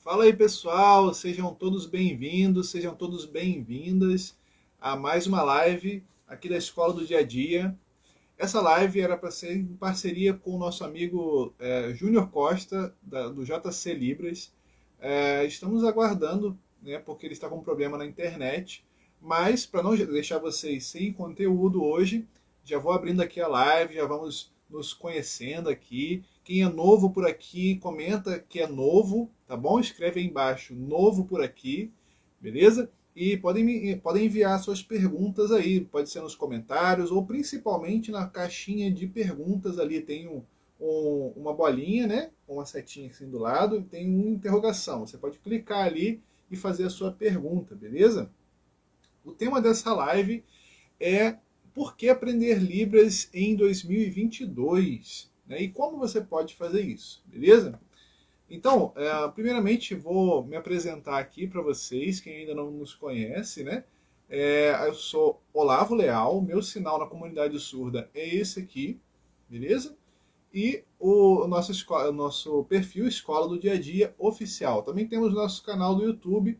Fala aí, pessoal, sejam todos bem-vindos, sejam todos bem-vindas a mais uma live aqui da Escola do Dia a Dia. Essa live era para ser em parceria com o nosso amigo Júnior Costa, do JC Libras. Estamos aguardando, né, porque ele está com um problema na internet, mas para não deixar vocês sem conteúdo hoje, já vou abrindo aqui a live, já vamos nos conhecendo aqui. Quem é novo por aqui, comenta que é novo, tá bom? Escreve aí embaixo, novo por aqui, beleza? E podem enviar suas perguntas aí, pode ser nos comentários ou principalmente na caixinha de perguntas ali. Tem uma bolinha, né? Uma setinha assim do lado e tem uma interrogação. Você pode clicar ali e fazer a sua pergunta, beleza? O tema dessa live é por que aprender Libras em 2022? Né? E como você pode fazer isso, beleza? Então, primeiramente vou me apresentar aqui para vocês, quem ainda não nos conhece, né? Eu sou Olavo Leal, meu sinal na comunidade surda é esse aqui, beleza? E o nosso perfil Escola do Dia a Dia oficial. Também temos nosso canal do YouTube,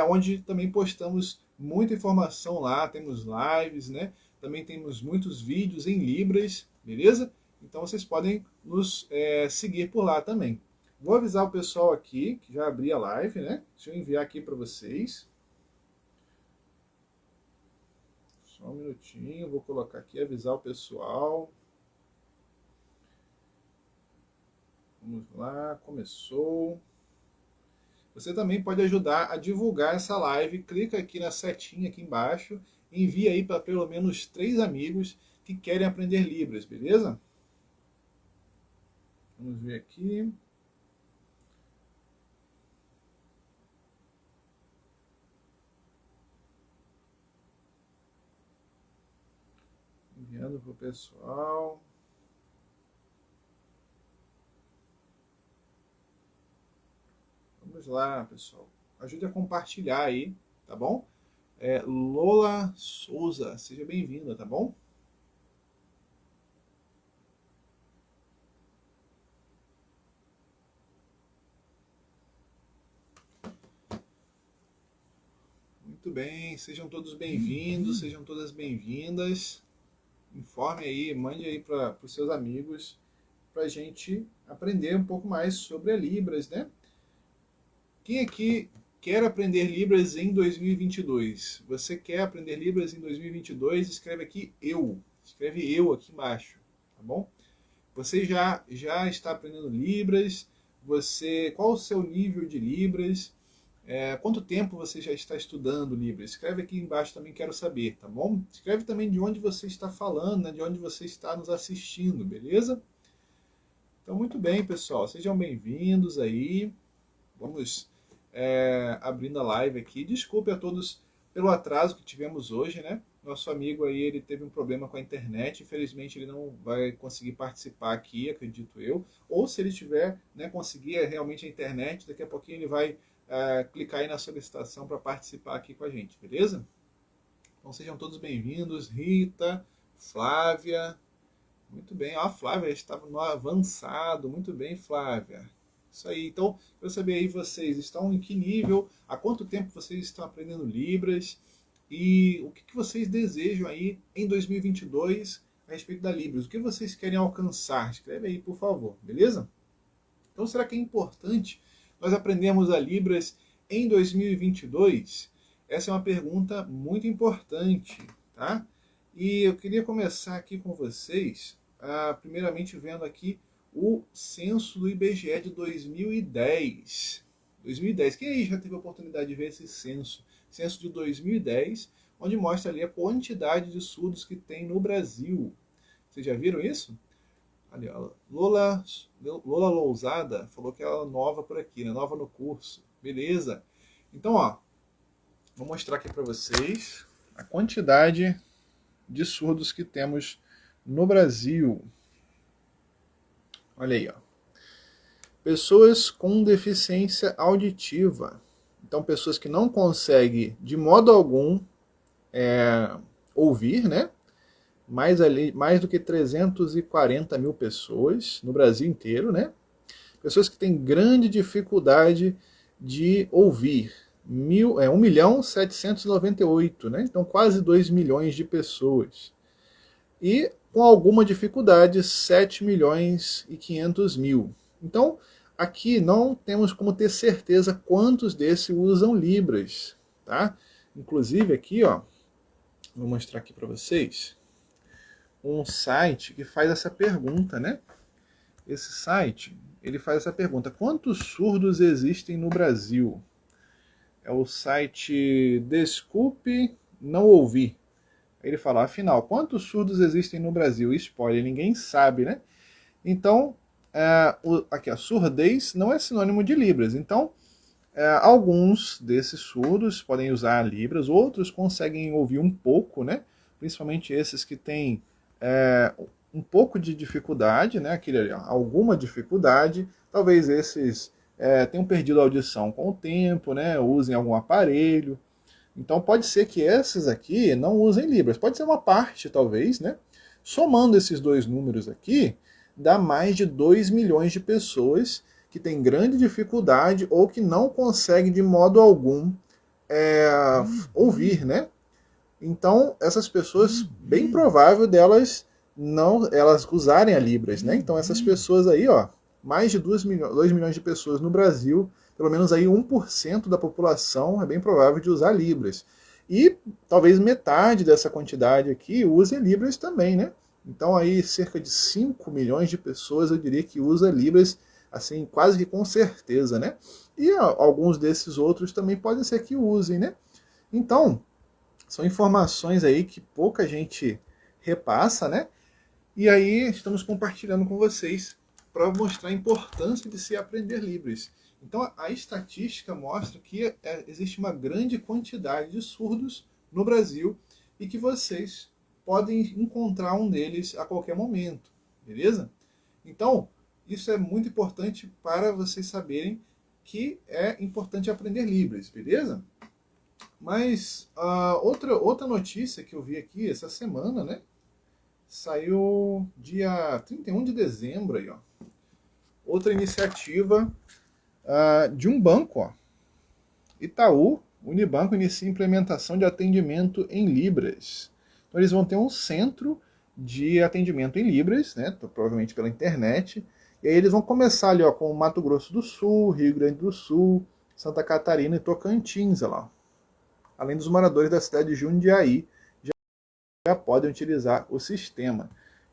onde também postamos muita informação lá, temos lives, né? Também temos muitos vídeos em Libras, beleza? Então vocês podem nos seguir por lá também. Vou avisar o pessoal aqui, que já abri a live, né? Deixa eu enviar aqui para vocês. Só um minutinho, vou colocar aqui, avisar o pessoal. Vamos lá, começou. Você também pode ajudar a divulgar essa live. Clica aqui na setinha aqui embaixo. Envia aí para pelo menos 3 amigos que querem aprender Libras, beleza? Vamos ver aqui. Enviando para o pessoal. Vamos lá, pessoal. Ajude a compartilhar aí, tá bom? Lola Souza, seja bem-vinda, tá bom? Muito bem, sejam todos bem-vindos, sejam todas bem-vindas. Informe aí, mande aí para os seus amigos, para a gente aprender um pouco mais sobre a Libras, né? Quem aqui quer aprender Libras em 2022? Você quer aprender Libras em 2022? Escreve aqui eu. Escreve eu aqui embaixo, tá bom? Você já está aprendendo Libras? Qual o seu nível de Libras? Quanto tempo você já está estudando Libras? Escreve aqui embaixo também, quero saber, tá bom? Escreve também de onde você está falando, né? De onde você está nos assistindo, beleza? Então, muito bem, pessoal. Sejam bem-vindos aí. Vamos abrindo a live aqui. Desculpe a todos pelo atraso que tivemos hoje, né? Nosso amigo aí, ele teve um problema com a internet. Infelizmente, ele não vai conseguir participar aqui, acredito eu. Ou se ele tiver, né, conseguir realmente a internet, daqui a pouquinho ele vai clicar aí na solicitação para participar aqui com a gente, beleza? Então sejam todos bem-vindos. Rita, Flávia, muito bem. A Flávia estava no avançado, muito bem, Flávia. Isso aí. Então, eu saber aí vocês estão em que nível, há quanto tempo vocês estão aprendendo Libras e o que vocês desejam aí em 2022 a respeito da Libras. O que vocês querem alcançar? Escreve aí, por favor, beleza? Então, será que é importante nós aprendermos a Libras em 2022? Essa é uma pergunta muito importante, tá? E eu queria começar aqui com vocês, primeiramente vendo aqui o censo do IBGE de 2010. 2010. Quem aí já teve a oportunidade de ver esse censo? Censo de 2010, onde mostra ali a quantidade de surdos que tem no Brasil. Vocês já viram isso? Ali, ó, Lola Lousada falou que ela é nova por aqui, né? Nova no curso. Beleza. Então, ó, vou mostrar aqui para vocês a quantidade de surdos que temos no Brasil. Olha aí, ó. Pessoas com deficiência auditiva. Então, pessoas que não conseguem, de modo algum, ouvir, né? Mais do que 340 mil pessoas no Brasil inteiro, né? Pessoas que têm grande dificuldade de ouvir. 1.798.000, né? Então quase 2 milhões de pessoas. E com alguma dificuldade, 7.500.000. Então, aqui não temos como ter certeza quantos desses usam Libras, tá? Inclusive aqui, ó, vou mostrar aqui para vocês um site que faz essa pergunta, né? Esse site, ele faz essa pergunta: quantos surdos existem no Brasil? É o site Desculpe Não Ouvir. Ele fala, afinal, quantos surdos existem no Brasil? Spoiler, ninguém sabe, né? Então, aqui, a surdez não é sinônimo de Libras. Então, alguns desses surdos podem usar Libras, outros conseguem ouvir um pouco, né? Principalmente esses que têm um pouco de dificuldade, né? Alguma dificuldade. Talvez esses tenham perdido a audição com o tempo, né? Usem algum aparelho. Então pode ser que esses aqui não usem Libras. Pode ser uma parte, talvez, né? Somando esses dois números aqui, dá mais de 2 milhões de pessoas que têm grande dificuldade ou que não conseguem de modo algum ouvir, né? Então, essas pessoas, bem provável delas elas usarem a Libras, né? Então essas pessoas aí, ó, mais de 2 milhões de pessoas no Brasil, pelo menos aí 1% da população é bem provável de usar Libras. E talvez metade dessa quantidade aqui use Libras também, né? Então aí cerca de 5 milhões de pessoas eu diria que usa Libras, assim, quase que com certeza, né? E alguns desses outros também podem ser que usem, né? Então, são informações aí que pouca gente repassa, né? E aí estamos compartilhando com vocês para mostrar a importância de se aprender Libras. Então a estatística mostra que existe uma grande quantidade de surdos no Brasil e que vocês podem encontrar um deles a qualquer momento, beleza? Então, isso é muito importante para vocês saberem que é importante aprender Libras, beleza? Mas outra notícia que eu vi aqui essa semana, né? Saiu dia 31 de dezembro aí, ó. Outra iniciativa de um banco, ó. Itaú Unibanco inicia implementação de atendimento em Libras. Então eles vão ter um centro de atendimento em Libras, né? Provavelmente pela internet. E aí eles vão começar ali, ó, com Mato Grosso do Sul, Rio Grande do Sul, Santa Catarina e Tocantins, olha lá. Além dos moradores da cidade de Jundiaí, já podem utilizar o sistema.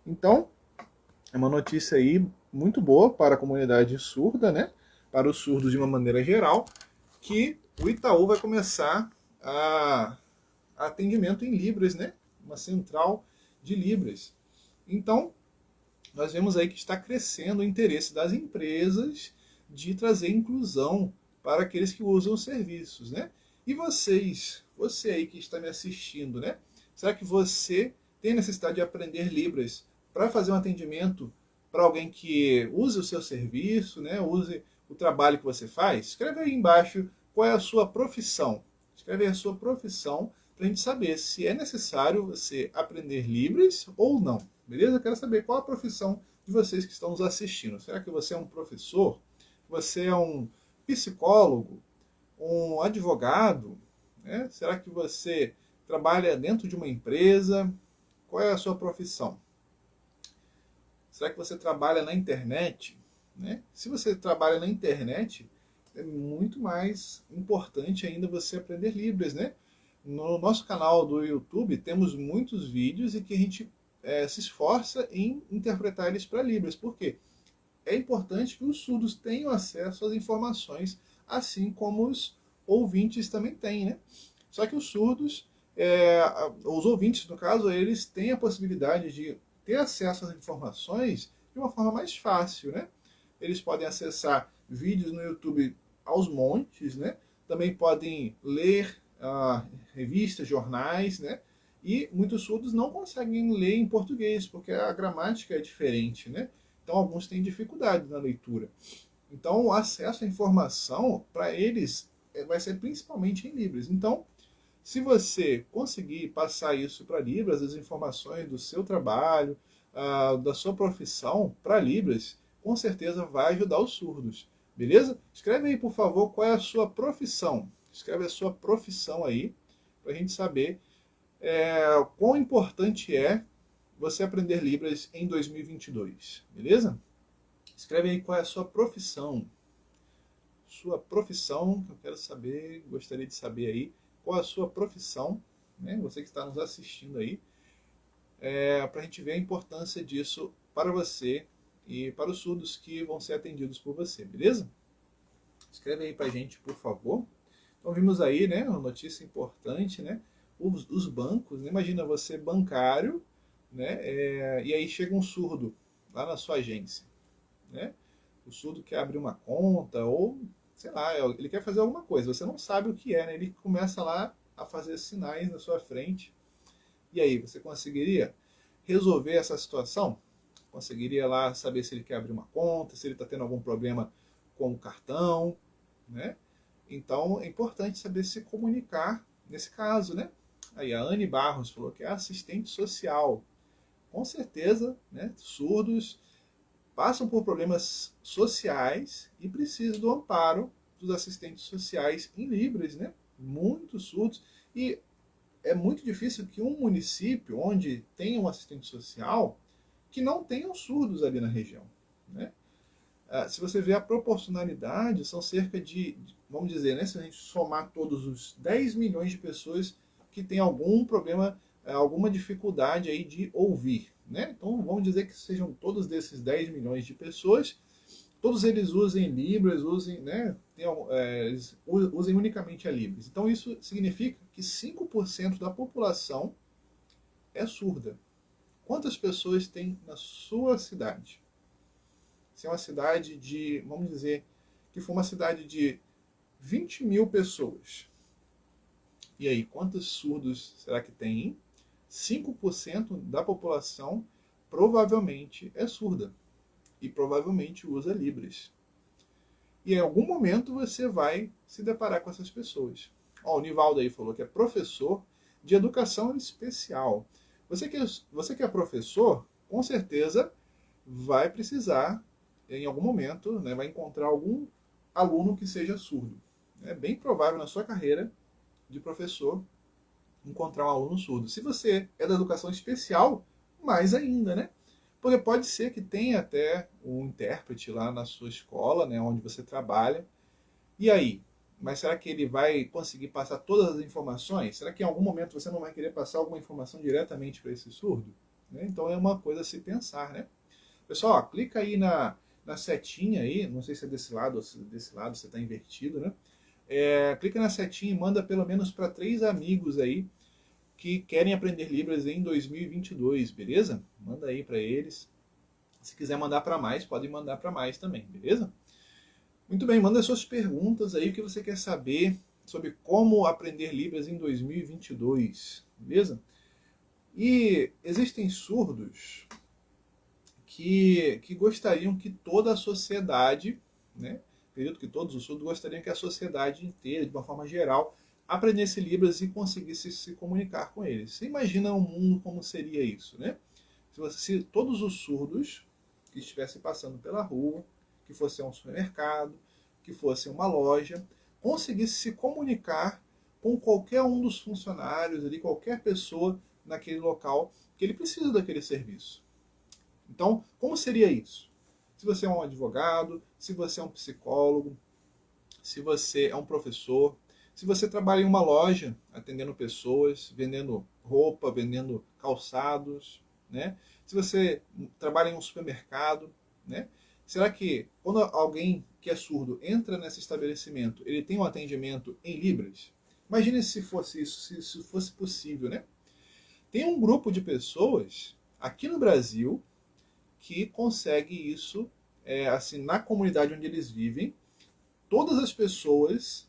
Então, é uma notícia aí muito boa para a comunidade surda, né? Para os surdos de uma maneira geral, que o Itaú vai começar a atendimento em Libras, né? Uma central de Libras. Então, nós vemos aí que está crescendo o interesse das empresas de trazer inclusão para aqueles que usam os serviços, né? E você aí que está me assistindo, né? Será que você tem necessidade de aprender Libras para fazer um atendimento para alguém que use o seu serviço, né? Use o trabalho que você faz? Escreve aí embaixo qual é a sua profissão. Escreve aí a sua profissão para a gente saber se é necessário você aprender Libras ou não. Beleza? Eu quero saber qual a profissão de vocês que estão nos assistindo. Será que você é um professor? Você é um psicólogo? Um advogado? Né? Será que você trabalha dentro de uma empresa? Qual é a sua profissão? Será que você trabalha na internet? Né? Se você trabalha na internet, é muito mais importante ainda você aprender Libras, né? No nosso canal do YouTube temos muitos vídeos e que a gente se esforça em interpretar eles para Libras. Por quê? É importante que os surdos tenham acesso às informações, assim como os ouvintes também têm, né? Só que os surdos, os ouvintes, no caso, eles têm a possibilidade de ter acesso às informações de uma forma mais fácil, né? Eles podem acessar vídeos no YouTube aos montes, né? Também podem ler revistas, jornais, né? E muitos surdos não conseguem ler em português, porque a gramática é diferente, né? Então alguns têm dificuldade na leitura. Então o acesso à informação, para eles, vai ser principalmente em Libras. Então, se você conseguir passar isso para Libras, as informações do seu trabalho, da sua profissão para Libras, com certeza vai ajudar os surdos. Beleza? Escreve aí, por favor, qual é a sua profissão. Escreve a sua profissão aí, para a gente saber quão importante é você aprender Libras em 2022. Beleza? Escreve aí qual é a sua profissão. Sua profissão, eu quero saber, gostaria de saber aí, qual é a sua profissão, né? Você que está nos assistindo aí, para a gente ver a importância disso para você e para os surdos que vão ser atendidos por você, beleza? Escreve aí para a gente, por favor. Então vimos aí, né, uma notícia importante, né? Os bancos, né? Imagina você bancário, né? E aí chega um surdo lá na sua agência, né? O surdo quer abrir uma conta ou, sei lá, ele quer fazer alguma coisa. Você não sabe o que é, né? Ele começa lá a fazer sinais na sua frente. E aí, você conseguiria resolver essa situação? Conseguiria lá saber se ele quer abrir uma conta, se ele está tendo algum problema com o cartão, né? Então, é importante saber se comunicar nesse caso, né? Aí a Anne Barros falou que é assistente social. Com certeza, né? Surdos passam por problemas sociais e precisam do amparo dos assistentes sociais em Libras, né? Muitos surdos. E é muito difícil que um município onde tem um assistente social que não tenham surdos ali na região, né? Se você vê a proporcionalidade, são cerca de, vamos dizer, né, se a gente somar todos os 10 milhões de pessoas que têm algum problema, alguma dificuldade aí de ouvir, né? Então vamos dizer que sejam todos desses 10 milhões de pessoas, todos eles usem Libras, usem, né, eles usem unicamente a Libras. Então isso significa que 5% da população é surda. Quantas pessoas tem na sua cidade? Se é uma cidade de, vamos dizer, que for uma cidade de 20 mil pessoas. E aí, quantos surdos será que tem? 5% da população provavelmente é surda. E provavelmente usa Libras. E em algum momento você vai se deparar com essas pessoas. Ó, o Nivaldo aí falou que é professor de educação especial. Você que é professor, com certeza vai precisar, em algum momento, né, vai encontrar algum aluno que seja surdo. É bem provável na sua carreira de professor encontrar um aluno surdo. Se você é da educação especial, mais ainda, né? Porque pode ser que tenha até um intérprete lá na sua escola, né, onde você trabalha. E aí? Mas será que ele vai conseguir passar todas as informações? Será que em algum momento você não vai querer passar alguma informação diretamente para esse surdo? Né? Então é uma coisa a se pensar, né? Pessoal, ó, clica aí na setinha aí, não sei se é desse lado ou se desse lado você está invertido, né? Clica na setinha e manda pelo menos para 3 amigos aí que querem aprender Libras em 2022, beleza? Manda aí para eles. Se quiser mandar para mais, pode mandar para mais também, beleza? Muito bem, manda suas perguntas aí, o que você quer saber sobre como aprender Libras em 2022, beleza? E existem surdos que gostariam que toda a sociedade, né? Acredito que todos os surdos gostariam que a sociedade inteira, de uma forma geral, aprendesse Libras e conseguisse se comunicar com eles. Você imagina um mundo como seria isso, né? Se todos os surdos que estivessem passando pela rua, que fosse um supermercado, que fosse uma loja, conseguisse se comunicar com qualquer um dos funcionários ali, qualquer pessoa naquele local que ele precisa daquele serviço. Então, como seria isso? Se você é um advogado, se você é um psicólogo, se você é um professor, se você trabalha em uma loja atendendo pessoas, vendendo roupa, vendendo calçados, né? Se você trabalha em um supermercado, né? Será que quando alguém que é surdo entra nesse estabelecimento, ele tem um atendimento em Libras? Imagine se fosse isso, se isso fosse possível, né? Tem um grupo de pessoas aqui no Brasil que consegue isso, assim, na comunidade onde eles vivem. Todas as pessoas,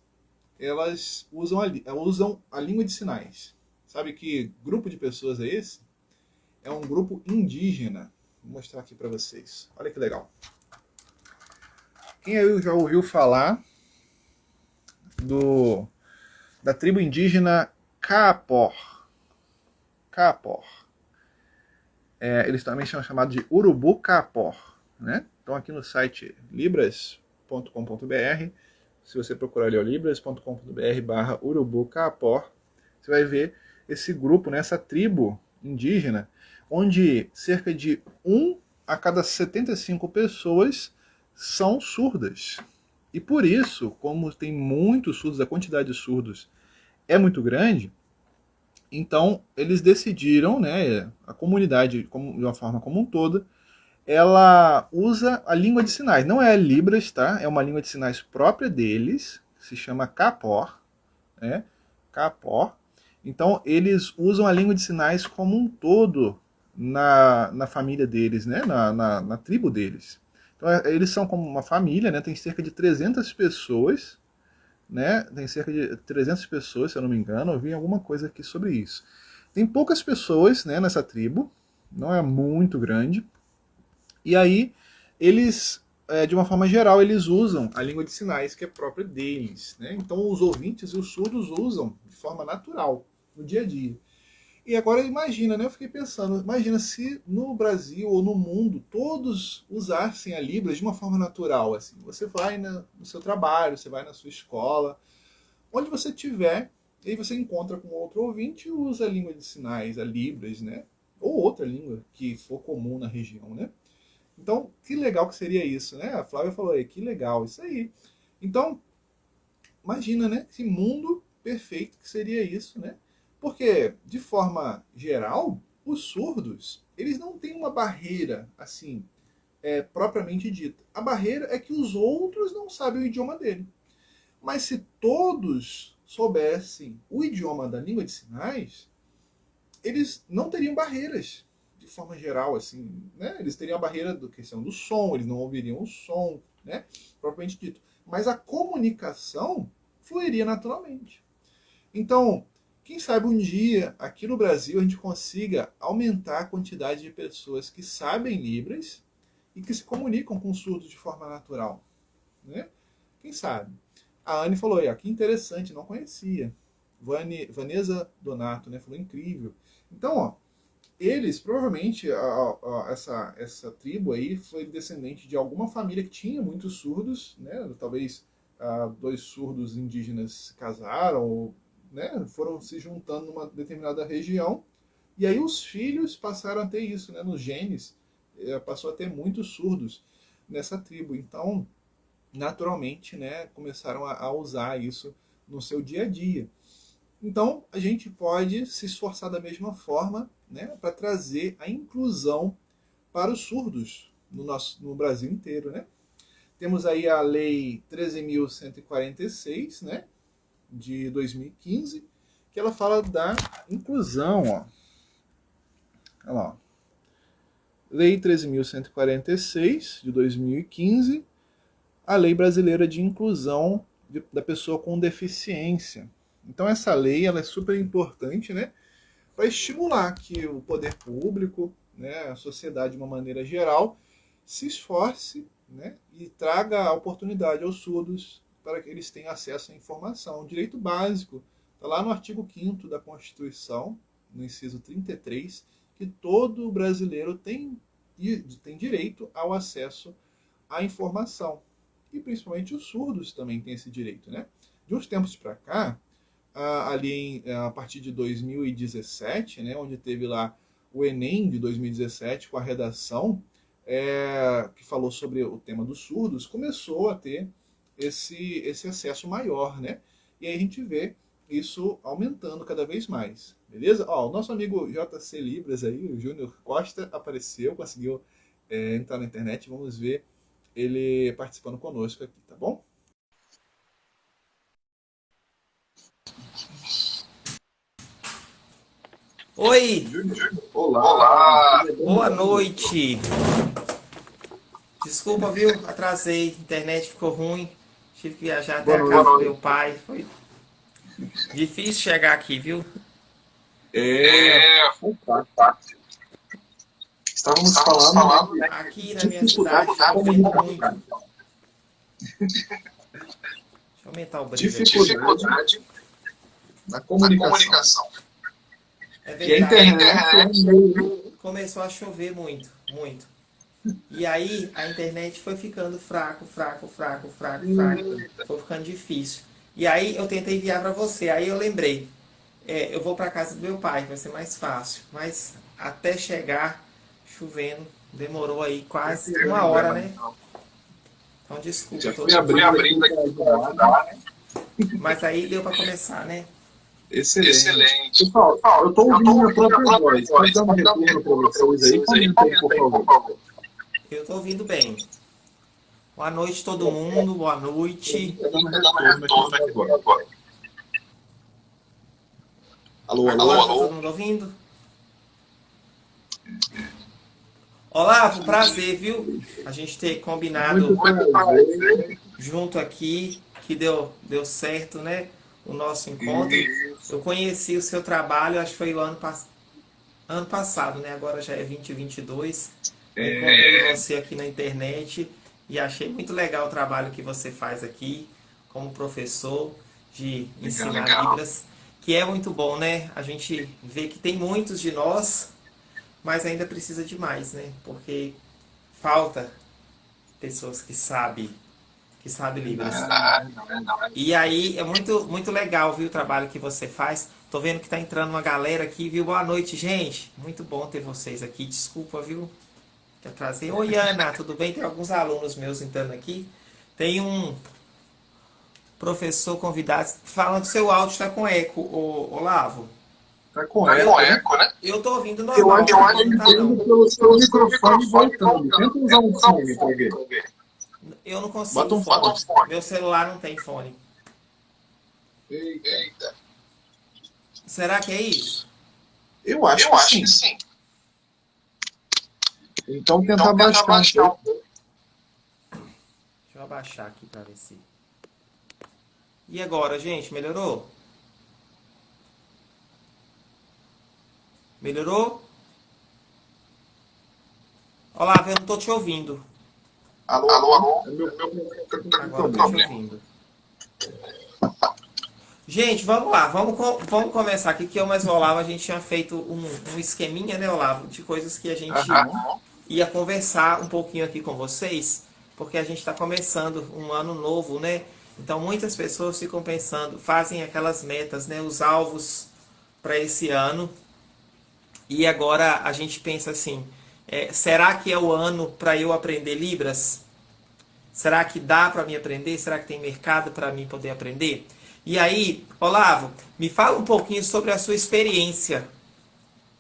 elas usam a língua de sinais. Sabe que grupo de pessoas é esse? É um grupo indígena. Vou mostrar aqui para vocês. Olha que legal. Quem aí já ouviu falar da tribo indígena Kaapor? Kaapor. Eles também são chamados de Urubu Kaapor, né? Então aqui no site Libras libras.com.br. Se você procurar ali, libras.com.br/urubucapó, você vai ver esse grupo, né, essa tribo indígena, onde cerca de 1 a cada 75 pessoas são surdas. E por isso, como tem muitos surdos, a quantidade de surdos é muito grande, então eles decidiram, né, a comunidade de uma forma como um todo, ela usa a língua de sinais. Não é a Libras, tá? É uma língua de sinais própria deles, se chama Kapor, né? Kapor. Então eles usam a língua de sinais como um todo na família deles, né? Na tribo deles. Então eles são como uma família, né? Tem cerca de 300 pessoas, né? Tem cerca de 300 pessoas, se eu não me engano. Eu vi alguma coisa aqui sobre isso. Tem poucas pessoas, né, nessa tribo, não é muito grande. E aí eles, de uma forma geral, eles usam a língua de sinais que é própria deles, né? Então os ouvintes e os surdos usam de forma natural no dia a dia. E agora imagina, né? Eu fiquei pensando, imagina se no Brasil ou no mundo todos usassem a Libras de uma forma natural, assim. Você vai no seu trabalho, você vai na sua escola, onde você estiver, e aí você encontra com outro ouvinte e usa a língua de sinais, a Libras, né? Ou outra língua que for comum na região, né? Então, que legal que seria isso, né? A Flávia falou aí, que legal, isso aí. Então, imagina, né? Que mundo perfeito que seria isso, né? Porque, de forma geral, os surdos, eles não têm uma barreira, assim, propriamente dita. A barreira é que os outros não sabem o idioma dele. Mas se todos soubessem o idioma da língua de sinais, eles não teriam barreiras, de forma geral, assim, né? Eles teriam a barreira da questão do som, eles não ouviriam o som, né? Propriamente dito. Mas a comunicação fluiria naturalmente. Então, quem sabe um dia, aqui no Brasil, a gente consiga aumentar a quantidade de pessoas que sabem Libras e que se comunicam com surdos de forma natural, né? Quem sabe? A Anne falou aí, ó, que interessante, não conhecia. Vanessa Donato, né, falou incrível. Então, ó, eles, provavelmente, essa tribo aí foi descendente de alguma família que tinha muitos surdos, né? Talvez dois surdos indígenas se casaram, ou, né, foram se juntando numa determinada região, e aí os filhos passaram a ter isso, né? Nos genes, passou a ter muitos surdos nessa tribo. Então, naturalmente, né, começaram a usar isso no seu dia a dia. Então, a gente pode se esforçar da mesma forma, né, para trazer a inclusão para os surdos no Brasil inteiro, né? Temos aí a Lei 13.146, né, de 2015, que ela fala da inclusão, ó. Olha lá, ó. Lei 13.146, de 2015, a Lei Brasileira de Inclusão da Pessoa com Deficiência. Então essa lei ela é super importante, né, para estimular que o poder público, né, a sociedade de uma maneira geral, se esforce, né, e traga a oportunidade aos surdos para que eles tenham acesso à informação. Um direito básico, está lá no artigo 5º da Constituição, no inciso 33, que todo brasileiro tem direito ao acesso à informação. E principalmente os surdos também têm esse direito, né? De uns tempos para cá, a partir de 2017, né, onde teve lá o Enem de 2017 com a redação que falou sobre o tema dos surdos, começou a ter esse acesso maior, né? E aí a gente vê isso aumentando cada vez mais, beleza? Ó, o nosso amigo JC Libras aí, o Júnior Costa, apareceu, conseguiu entrar na internet, vamos ver ele participando conosco aqui, tá bom? Oi, Olá! boa noite. Desculpa, viu? Atrasei, a internet ficou ruim. Tive que viajar até a casa do meu pai. Foi difícil chegar aqui, viu? Fantástico. Estávamos falando, né, Aqui na de minha cidade, dificuldade de chovendo comunicação. muito. Deixa eu aumentar o brilho aqui. Dificuldade na comunicação. É Que a verdade. internet é um meio. Começou a chover muito, muito. E aí a internet foi ficando fraco. Eita. Foi ficando difícil. E aí eu tentei enviar para você. Aí eu lembrei, eu vou para casa do meu pai, vai ser mais fácil. Mas até chegar chovendo, demorou aí Não quase tem uma hora, problema né? não. Então desculpa Já todo fui abrindo mundo. aqui para ajudar, né? Mas aí deu para começar, né? Excelente. Excelente. Pessoal, eu estou Eu ouvindo estou minha ouvindo minha própria própria voz. Pode voz. dar um Pode dar um retorno para retorno para vocês aí? vocês aí? Comenta aí, por Comenta aí, por favor. favor. Eu tô ouvindo bem. Boa noite todo mundo, boa Para mim noite. está dando Está dando retorno aqui retorno na minha aqui voz. agora. Alô, Agora alô? tá todo mundo ouvindo? Olavo, prazer, viu? A gente ter Muito combinado Muito prazer. prazer. junto aqui, que deu certo, né? O nosso encontro. Isso. Eu conheci o seu trabalho, acho que foi o ano passado, né? Agora já é 2022. Eu encontrei você aqui na internet e achei muito legal o trabalho que você faz aqui como professor de Legal. ensinar Legal. Libras, que é muito bom, né? A gente vê que tem muitos de nós, mas ainda precisa de mais, né? Porque falta pessoas que sabem Libras. Verdade, verdade. E aí é muito legal, viu, o trabalho que você faz. Tô vendo que tá entrando uma galera aqui, viu? Boa noite, gente. Muito bom ter vocês aqui. Desculpa, viu? Que atrasei. Oi, Ana, tudo bem? Tem alguns alunos meus entrando aqui. Tem um professor convidado falando que seu áudio está com eco, Olavo. Tá com Tá eco, com né? eco, né? Eu tô ouvindo Eu normal, acho Eu que acho está que não tá vindo não. pelo seu pelo seu microfone microfone voltando. Tenta voltando. usar Tenta um usar um fone para fone ver. para ver. Eu não Bota consigo um Bota fone. um fone. fone. Meu celular não tem fone. Eita. Eita. Será que é isso? Eu acho Eu que acho sim. que sim. Então tenta Então tenta abaixar um abaixar um pouco. pouco. Deixa eu abaixar aqui para ver se. E agora, gente, melhorou? Melhorou? Olavo, eu não tô te ouvindo. Alô, Alô, alô? alô? É meu tá com Agora eu tô te problema. ouvindo. Gente, vamos lá, vamos começar aqui, que eu mais o Olavo, a gente tinha feito um esqueminha, né, Olavo, de coisas que a gente Aham. ia conversar um pouquinho aqui com vocês, porque a gente está começando um ano novo, né? Então muitas pessoas ficam pensando, fazem aquelas metas, né, os alvos para esse ano, e agora a gente pensa assim, será que é o ano para eu aprender Libras? Será que dá para mim aprender? Será que tem mercado para mim poder aprender? E aí, Olavo, me fala um pouquinho sobre a sua experiência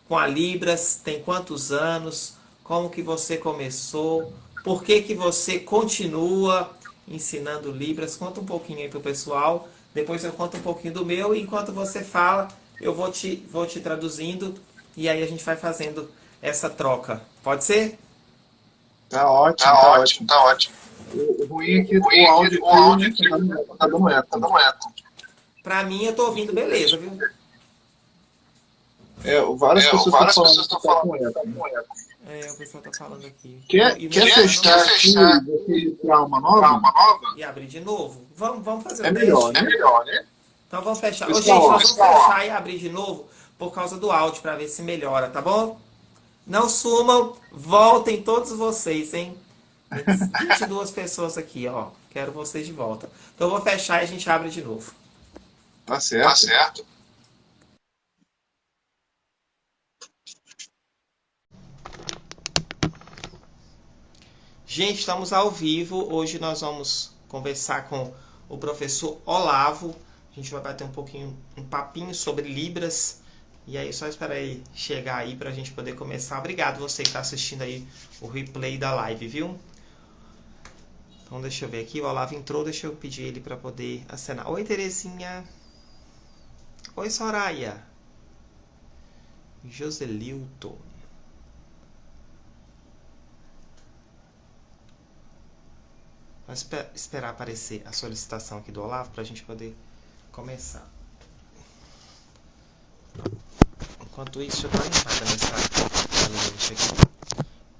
com a Libras, tem quantos anos, como que você começou, por que que você continua ensinando Libras? Conta um pouquinho aí pro pessoal, depois eu conto um pouquinho do meu e enquanto você fala, eu vou te traduzindo e aí a gente vai fazendo essa troca. Pode ser? Tá ótimo, Tá tá ótimo, ótimo. tá ótimo. O ruim é que O ruim o é áudio que o áudio aqui aqui tá dando tá eco. dando eco. Pra mim eu tô ouvindo beleza, viu? Várias pessoas Várias estão pessoas falando que estão tá falando com que tá eco. com eco. O pessoal tá falando aqui. Quer E o meu fechar celular não Quer aqui fechar e você criar uma pra nova? uma nova? e abrir de novo. Vamos fazer É um melhor, teste? É né? melhor, né? Então vamos fechar. Ô, Pessoal, gente, ó, nós vamos fechar e abrir de novo por causa do áudio, pra ver se melhora, tá bom? Não sumam, voltem todos vocês, hein? Tem 22 pessoas aqui, ó. Quero vocês de volta. Então eu vou fechar e a gente abre de novo. tá Tá certo. certo. Gente, estamos ao vivo. Hoje nós vamos conversar com o professor Olavo. A gente vai bater um papinho sobre Libras. E aí, só esperar ele chegar aí para a gente poder começar. Obrigado você que está assistindo aí o replay da live, viu? Então, deixa eu ver aqui. O Olavo entrou, deixa eu pedir ele para poder acenar. Oi, Terezinha. Oi, Soraya. Joselilton. Vamos esperar aparecer a solicitação aqui do Olavo para a gente poder começar. Enquanto isso, eu tô animada nessa aqui.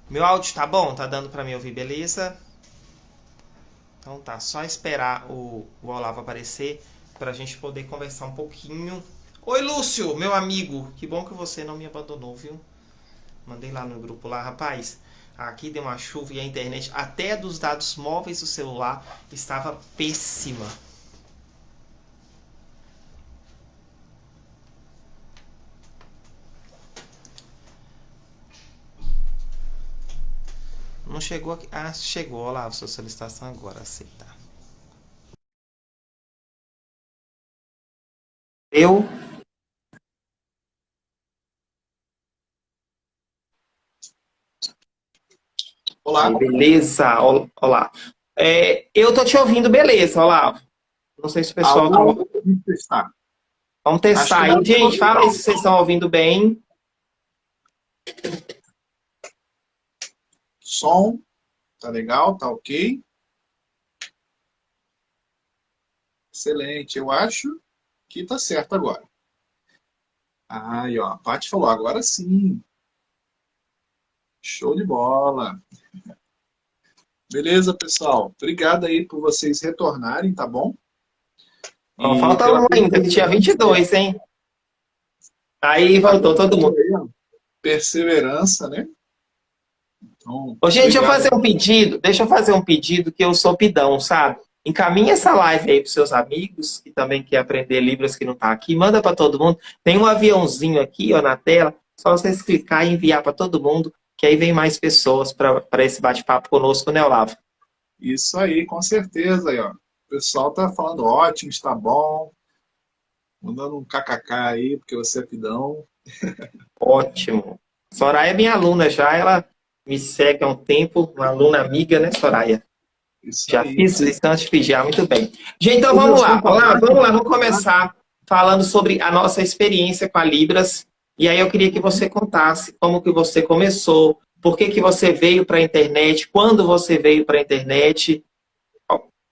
Meu áudio tá bom? Tá dando para me ouvir, beleza? Então tá, só esperar o Olavo aparecer para a gente poder conversar um pouquinho. Oi, Lúcio, meu amigo. Que bom que você não me abandonou, viu? Mandei lá no grupo lá, rapaz. Aqui deu uma chuva e a internet, até dos dados móveis do celular, estava péssima. Não chegou aqui. Ah, chegou. Olha lá a sua solicitação agora. Aceitar. Eu. Aí, Olá. beleza. Olá. Eu tô te ouvindo, beleza, Olavo. Não sei se o pessoal tá. Alô? Vamos testar. Vamos Acho testar que aí. dá para Gente, ouvir. fala aí se vocês estão ouvindo bem. Som, tá legal, tá ok? Excelente. Eu acho que tá certo agora. Aí, ó, a Paty falou, agora sim. Show de bola. Beleza, pessoal? Obrigado aí por vocês retornarem, tá bom? Ó, E falta pela um ainda, que tinha perseverança. 22, hein? Aí voltou todo mundo. Aí, ó, perseverança, né? Então, Ô, gente, deixa eu obrigado. fazer um pedido. Deixa eu fazer um pedido que eu sou pidão, sabe? Encaminha essa live aí para seus amigos que também quer aprender Libras que não tá aqui. Manda para todo mundo. Tem um aviãozinho aqui, ó, na tela. Só vocês clicar e enviar para todo mundo, que aí vem mais pessoas para esse bate-papo conosco, né, Olavo? Isso aí, com certeza aí, ó. O pessoal tá falando ótimo, está bom. Mandando um kkk aí, porque você é pidão. Ótimo. Soraya é minha aluna já, ela me segue há um tempo, uma aluna amiga, né, Soraya? Isso Já aí. fiz isso antes de pedir, muito bem. Gente, então O meu vamos som lá. tá Vamos lá, ótimo, vamos tá? começar falando sobre a nossa experiência com a Libras. E aí eu queria que você contasse como que você começou, por que que você veio para a internet, quando você veio para a internet.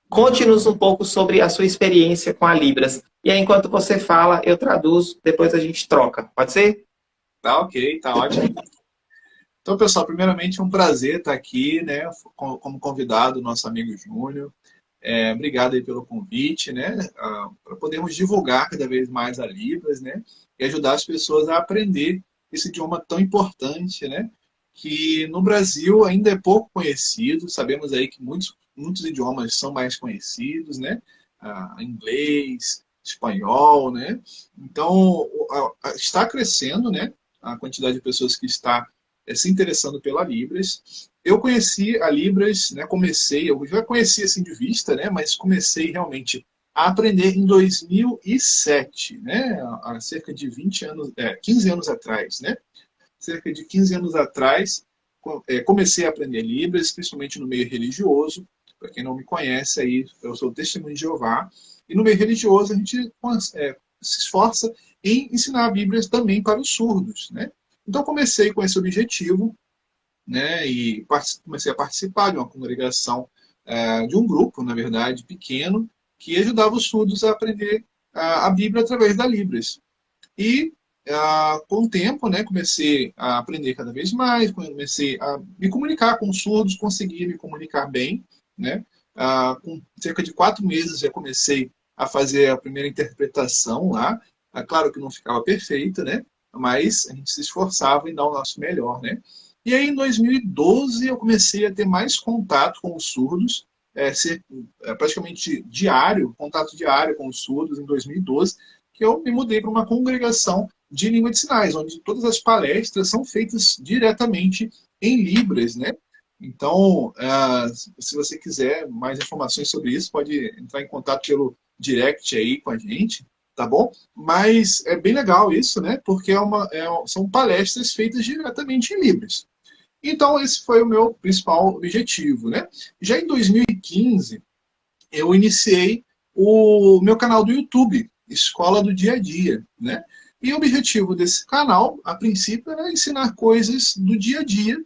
Conte-nos um pouco sobre a sua experiência com a Libras. E aí, enquanto você fala, eu traduzo, depois a gente troca. Pode ser? Tá ok, tá ótimo. Então, pessoal, primeiramente é um prazer estar aqui, né, como convidado, nosso amigo Júnior. Obrigado aí pelo convite, né, para podermos divulgar cada vez mais a Libras, né, e ajudar as pessoas a aprender esse idioma tão importante, né, que no Brasil ainda é pouco conhecido. Sabemos aí que muitos idiomas são mais conhecidos, né, inglês, espanhol, né. Então, está crescendo, né, a quantidade de pessoas que está se interessando pela Libras. Eu conheci a Libras, né, eu já conhecia assim de vista, né, mas comecei realmente a aprender em 2007, né, há cerca de 20 anos, 15 anos atrás, né, cerca de 15 anos atrás, comecei a aprender Libras, principalmente no meio religioso. Para quem não me conhece, aí, eu sou testemunho de Jeová, e no meio religioso a gente se esforça em ensinar Libras também para os surdos, né. Então comecei com esse objetivo, né, e comecei a participar de uma congregação, de um grupo, na verdade, pequeno, que ajudava os surdos a aprender a Bíblia através da Libras. E com o tempo, né, comecei a aprender cada vez mais, comecei a me comunicar com os surdos, consegui me comunicar bem, né. Com cerca de 4 meses já comecei a fazer a primeira interpretação lá. Claro que não ficava perfeita, né, mas a gente se esforçava em dar o nosso melhor, né. E aí, em 2012, eu comecei a ter mais contato com os surdos, ser praticamente diário, contato diário com os surdos em 2012, que eu me mudei para uma congregação de língua de sinais, onde todas as palestras são feitas diretamente em Libras, né? Então, se você quiser mais informações sobre isso, pode entrar em contato pelo direct aí com a gente, tá bom? Mas é bem legal isso, né? Porque são palestras feitas diretamente em Libras. Então, esse foi o meu principal objetivo, né? Já em 2015, eu iniciei o meu canal do YouTube, Escola do Dia a Dia, né? E o objetivo desse canal, a princípio, era ensinar coisas do dia a dia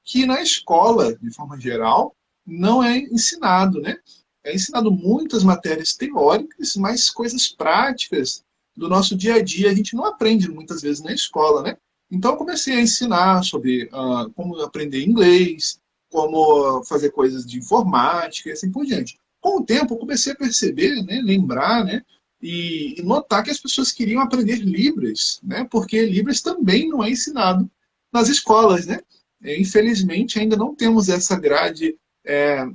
que na escola, de forma geral, não é ensinado, né? É ensinado muitas matérias teóricas, mas coisas práticas do nosso dia a dia a gente não aprende muitas vezes na escola, né? Então eu comecei a ensinar sobre como aprender inglês, como fazer coisas de informática e assim por diante. Com o tempo eu comecei a perceber, né, lembrar, né, e notar que as pessoas queriam aprender Libras, né, porque Libras também não é ensinado nas escolas, né? Infelizmente, ainda não temos essa grade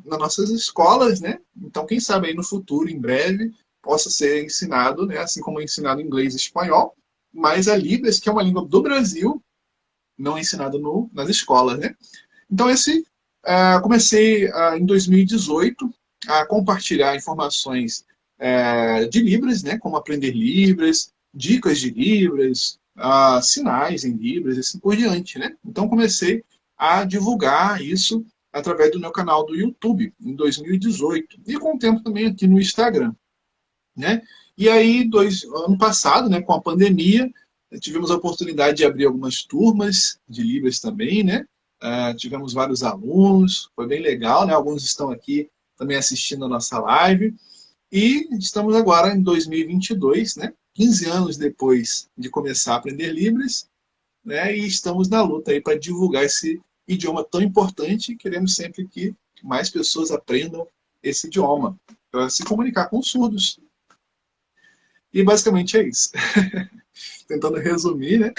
nas nossas escolas, né? Então, quem sabe aí no futuro, em breve, possa ser ensinado, né? Assim como é ensinado inglês e espanhol, mas a Libras, que é uma língua do Brasil, não é ensinada nas escolas, né? Então, comecei em 2018 a compartilhar informações de Libras, né? Como aprender Libras, dicas de Libras, sinais em Libras, e assim por diante, né? Então, comecei a divulgar isso através do meu canal do YouTube, em 2018. E com o tempo também aqui no Instagram, né? E aí, ano passado, né, com a pandemia, tivemos a oportunidade de abrir algumas turmas de Libras também, né? Tivemos vários alunos, foi bem legal, né? Alguns estão aqui também assistindo a nossa live. E estamos agora em 2022, né? 15 anos depois de começar a aprender Libras, né? E estamos na luta aí para divulgar esse idioma tão importante. Queremos sempre que mais pessoas aprendam esse idioma para se comunicar com os surdos. E basicamente é isso. Tentando resumir, né?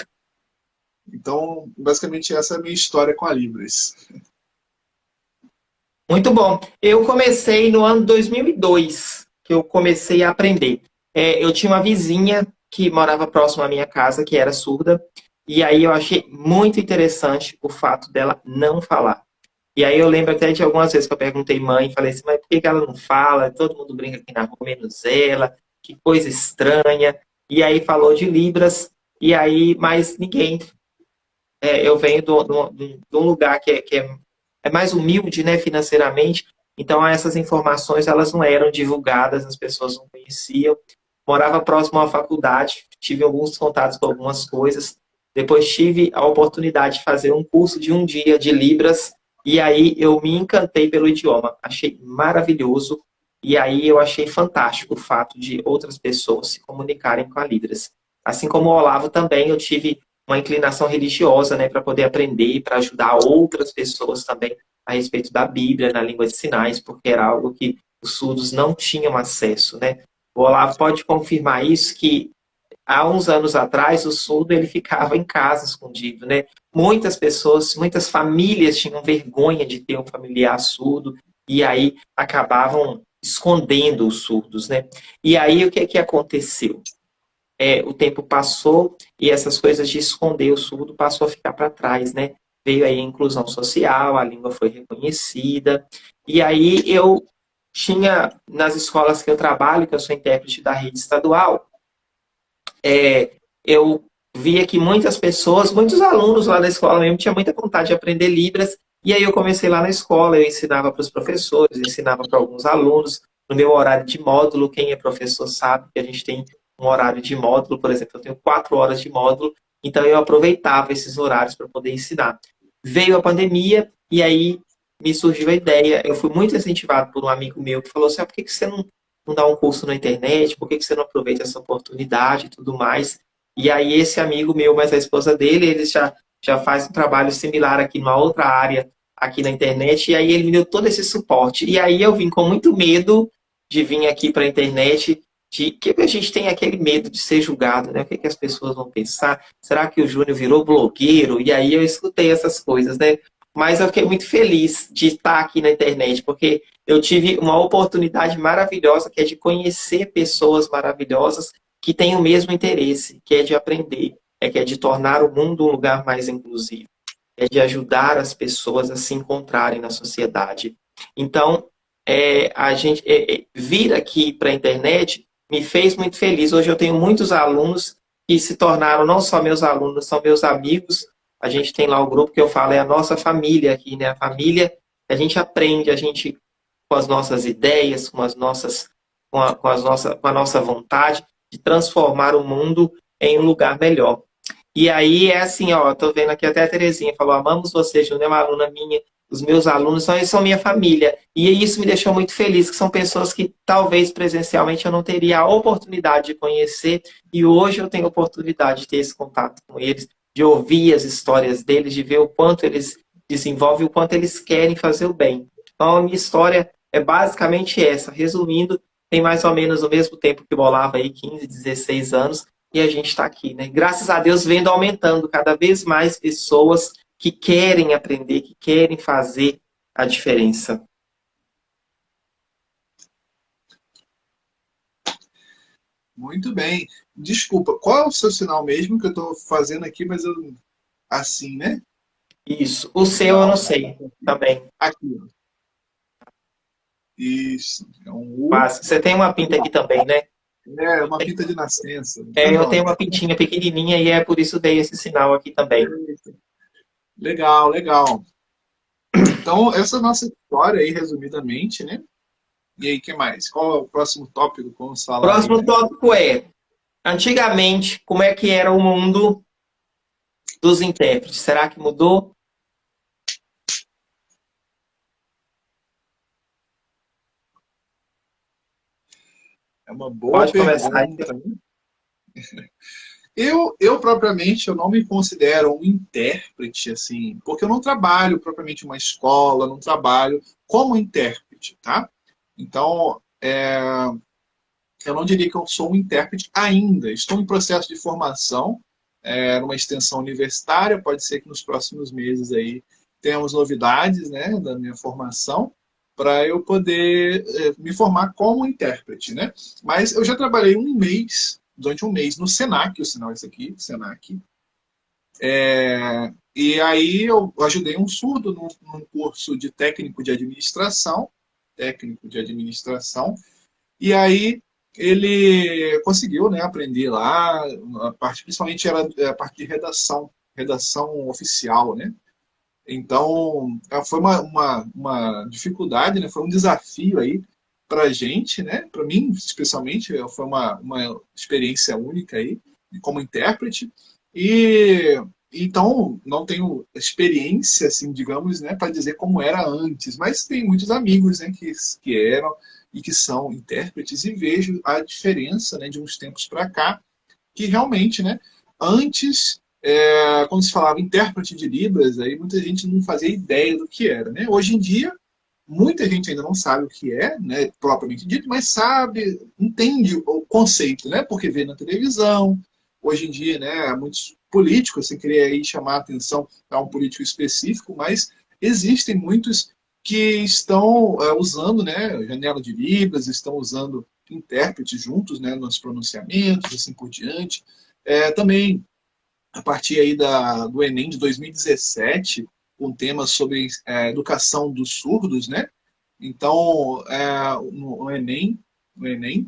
Então, basicamente essa é a minha história com a Libras. Muito bom. Eu comecei no ano 2002, que eu comecei a aprender. Eu tinha uma vizinha que morava próximo à minha casa, que era surda, e aí eu achei muito interessante o fato dela não falar. E aí eu lembro até de algumas vezes que eu perguntei mãe, falei assim, mas por que ela não fala? Todo mundo brinca aqui na rua, menos ela, que coisa estranha. E aí falou de Libras, e aí, mas ninguém. Eu venho de um lugar que é mais humilde, né, financeiramente, então essas informações elas não eram divulgadas, as pessoas não conheciam. Morava próximo à faculdade, tive alguns contatos com algumas coisas. Depois tive a oportunidade de fazer um curso de um dia de Libras, e aí eu me encantei pelo idioma. Achei maravilhoso, e aí eu achei fantástico o fato de outras pessoas se comunicarem com a Libras. Assim como o Olavo também, eu tive uma inclinação religiosa, né, para poder aprender, para ajudar outras pessoas também a respeito da Bíblia, na língua de sinais, porque era algo que os surdos não tinham acesso, né? O Olavo pode confirmar isso, que há uns anos atrás o surdo ele ficava em casa escondido, né? Muitas pessoas, muitas famílias tinham vergonha de ter um familiar surdo e aí acabavam escondendo os surdos, né? E aí o que aconteceu? O tempo passou e essas coisas de esconder o surdo passou a ficar para trás, né? Veio aí a inclusão social, a língua foi reconhecida, e aí eu tinha, nas escolas que eu trabalho, que eu sou intérprete da rede estadual, eu via que muitas pessoas, muitos alunos lá da escola mesmo, tinham muita vontade de aprender Libras, e aí eu comecei lá na escola, eu ensinava para os professores, ensinava para alguns alunos, no meu horário de módulo, quem é professor sabe que a gente tem um horário de módulo, por exemplo, eu tenho 4 horas de módulo, então eu aproveitava esses horários para poder ensinar. Veio a pandemia, e aí me surgiu a ideia, eu fui muito incentivado por um amigo meu que falou assim, por que você não dá um curso na internet, por que você não aproveita essa oportunidade e tudo mais? E aí esse amigo meu, mas a esposa dele, eles já faz um trabalho similar aqui numa outra área, aqui na internet, e aí ele me deu todo esse suporte. E aí eu vim com muito medo de vir aqui para a internet, de que a gente tem aquele medo de ser julgado, né? O que as pessoas vão pensar? Será que o Júnior virou blogueiro? E aí eu escutei essas coisas, né? Mas eu fiquei muito feliz de estar aqui na internet, porque eu tive uma oportunidade maravilhosa, que é de conhecer pessoas maravilhosas que têm o mesmo interesse, que é de aprender, que é de tornar o mundo um lugar mais inclusivo, é de ajudar as pessoas a se encontrarem na sociedade. Então, a gente vir aqui para a internet me fez muito feliz. Hoje eu tenho muitos alunos que se tornaram não só meus alunos, são meus amigos. A gente tem lá o grupo que eu falo, é a nossa família aqui, né? A família, a gente aprende, a gente com as nossas ideias, com a nossa vontade de transformar o mundo em um lugar melhor. E aí é assim, ó, tô vendo aqui até a Terezinha falou, amamos você, Júnior, é uma aluna minha, os meus alunos são minha família. E isso me deixou muito feliz, que são pessoas que talvez presencialmente eu não teria a oportunidade de conhecer, e hoje eu tenho a oportunidade de ter esse contato com eles, de ouvir as histórias deles, de ver o quanto eles desenvolvem, o quanto eles querem fazer o bem. Então a minha história é basicamente essa. Resumindo, tem mais ou menos o mesmo tempo que eu bolava aí, 15, 16 anos, e a gente está aqui, né? Graças a Deus, vendo aumentando cada vez mais pessoas que querem aprender, que querem fazer a diferença. Muito bem. Desculpa, qual é o seu sinal mesmo que eu estou fazendo aqui, mas eu assim, né? Isso. O seu eu não Legal. sei também. Aqui, ó. Isso. É um U. Quase. Você tem uma pinta aqui também, né? É uma pinta de nascença. É, eu tenho Pronto. uma pintinha pequenininha e é por isso dei esse sinal aqui também. Legal, legal. Então, essa é a nossa história aí, resumidamente, né? E aí, o que mais? Qual é o próximo tópico? Vamos falar aí, Próximo né? tópico é, antigamente, como é que era o mundo dos intérpretes? Será que mudou? É uma boa Pode começar aí. pergunta. Eu propriamente, eu não me considero um intérprete, assim, porque eu não trabalho propriamente em uma escola, não trabalho como intérprete, tá? Então, eu não diria que eu sou um intérprete ainda. Estou em processo de formação, numa extensão universitária. Pode ser que nos próximos meses aí tenhamos novidades, né, da minha formação, para eu poder me formar como intérprete, né? Mas eu já trabalhei durante um mês no Senac, o sinal é esse aqui, Senac. E aí eu ajudei um surdo num curso de técnico de administração, e aí ele conseguiu, né, aprender lá, a parte, principalmente era a parte de redação oficial, né? Então, foi uma dificuldade, né? Foi um desafio aí para a gente, né? Para mim, especialmente, foi uma experiência única aí, como intérprete. E então, não tenho experiência, assim, digamos, né, para dizer como era antes, mas tem muitos amigos, né, que eram e que são intérpretes e vejo a diferença, né, de uns tempos para cá, que realmente, né, antes, quando se falava intérprete de Libras, aí muita gente não fazia ideia do que era, né? Hoje em dia, muita gente ainda não sabe o que é, né, propriamente dito, mas sabe, entende o conceito, né? Porque vê na televisão. Hoje em dia, né, muitos políticos, sem querer aí chamar a atenção a um político específico, mas existem muitos que estão usando, né, janela de Libras, estão usando intérpretes juntos, né, nos pronunciamentos, assim por diante. Também a partir aí do Enem de 2017, um tema sobre educação dos surdos, né? Então, no Enem, no Enem,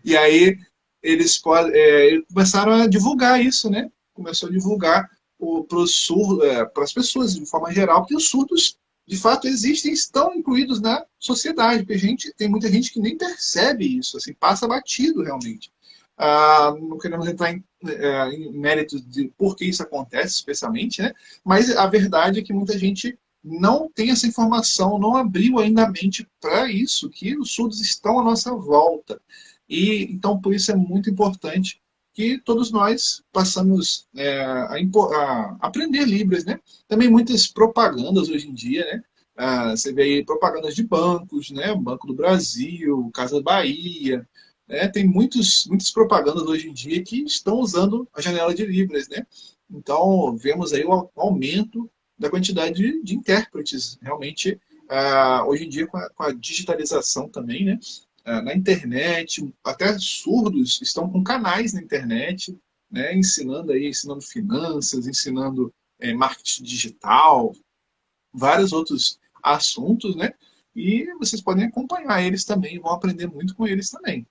e aí eles começaram a divulgar isso, né? Começou a divulgar para as pessoas, de forma geral, que os surdos, de fato, existem e estão incluídos na sociedade. Porque tem muita gente que nem percebe isso, assim, passa batido realmente. Não queremos entrar em méritos de por que isso acontece, especialmente, né? Mas a verdade é que muita gente não tem essa informação, não abriu ainda a mente para isso, que os surdos estão à nossa volta. E então, por isso é muito importante que todos nós passamos a aprender Libras, né? Também muitas propagandas hoje em dia, né? Você vê aí propagandas de bancos, né? Banco do Brasil, Casa Bahia, né? Tem muitas propagandas hoje em dia que estão usando a janela de Libras, né? Então, vemos aí o aumento da quantidade de intérpretes, realmente, hoje em dia com a digitalização também, né? Na internet, até surdos estão com canais na internet, né? Ensinando finanças, ensinando marketing digital, vários outros assuntos, né? E vocês podem acompanhar eles também, vão aprender muito com eles também.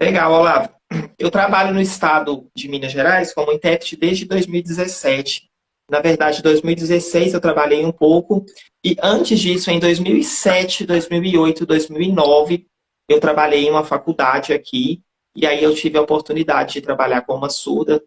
Legal, Olavo. Eu trabalho no estado de Minas Gerais como intérprete desde 2017. Na verdade, em 2016 eu trabalhei um pouco e antes disso, em 2007, 2008, 2009, eu trabalhei em uma faculdade aqui e aí eu tive a oportunidade de trabalhar com uma surda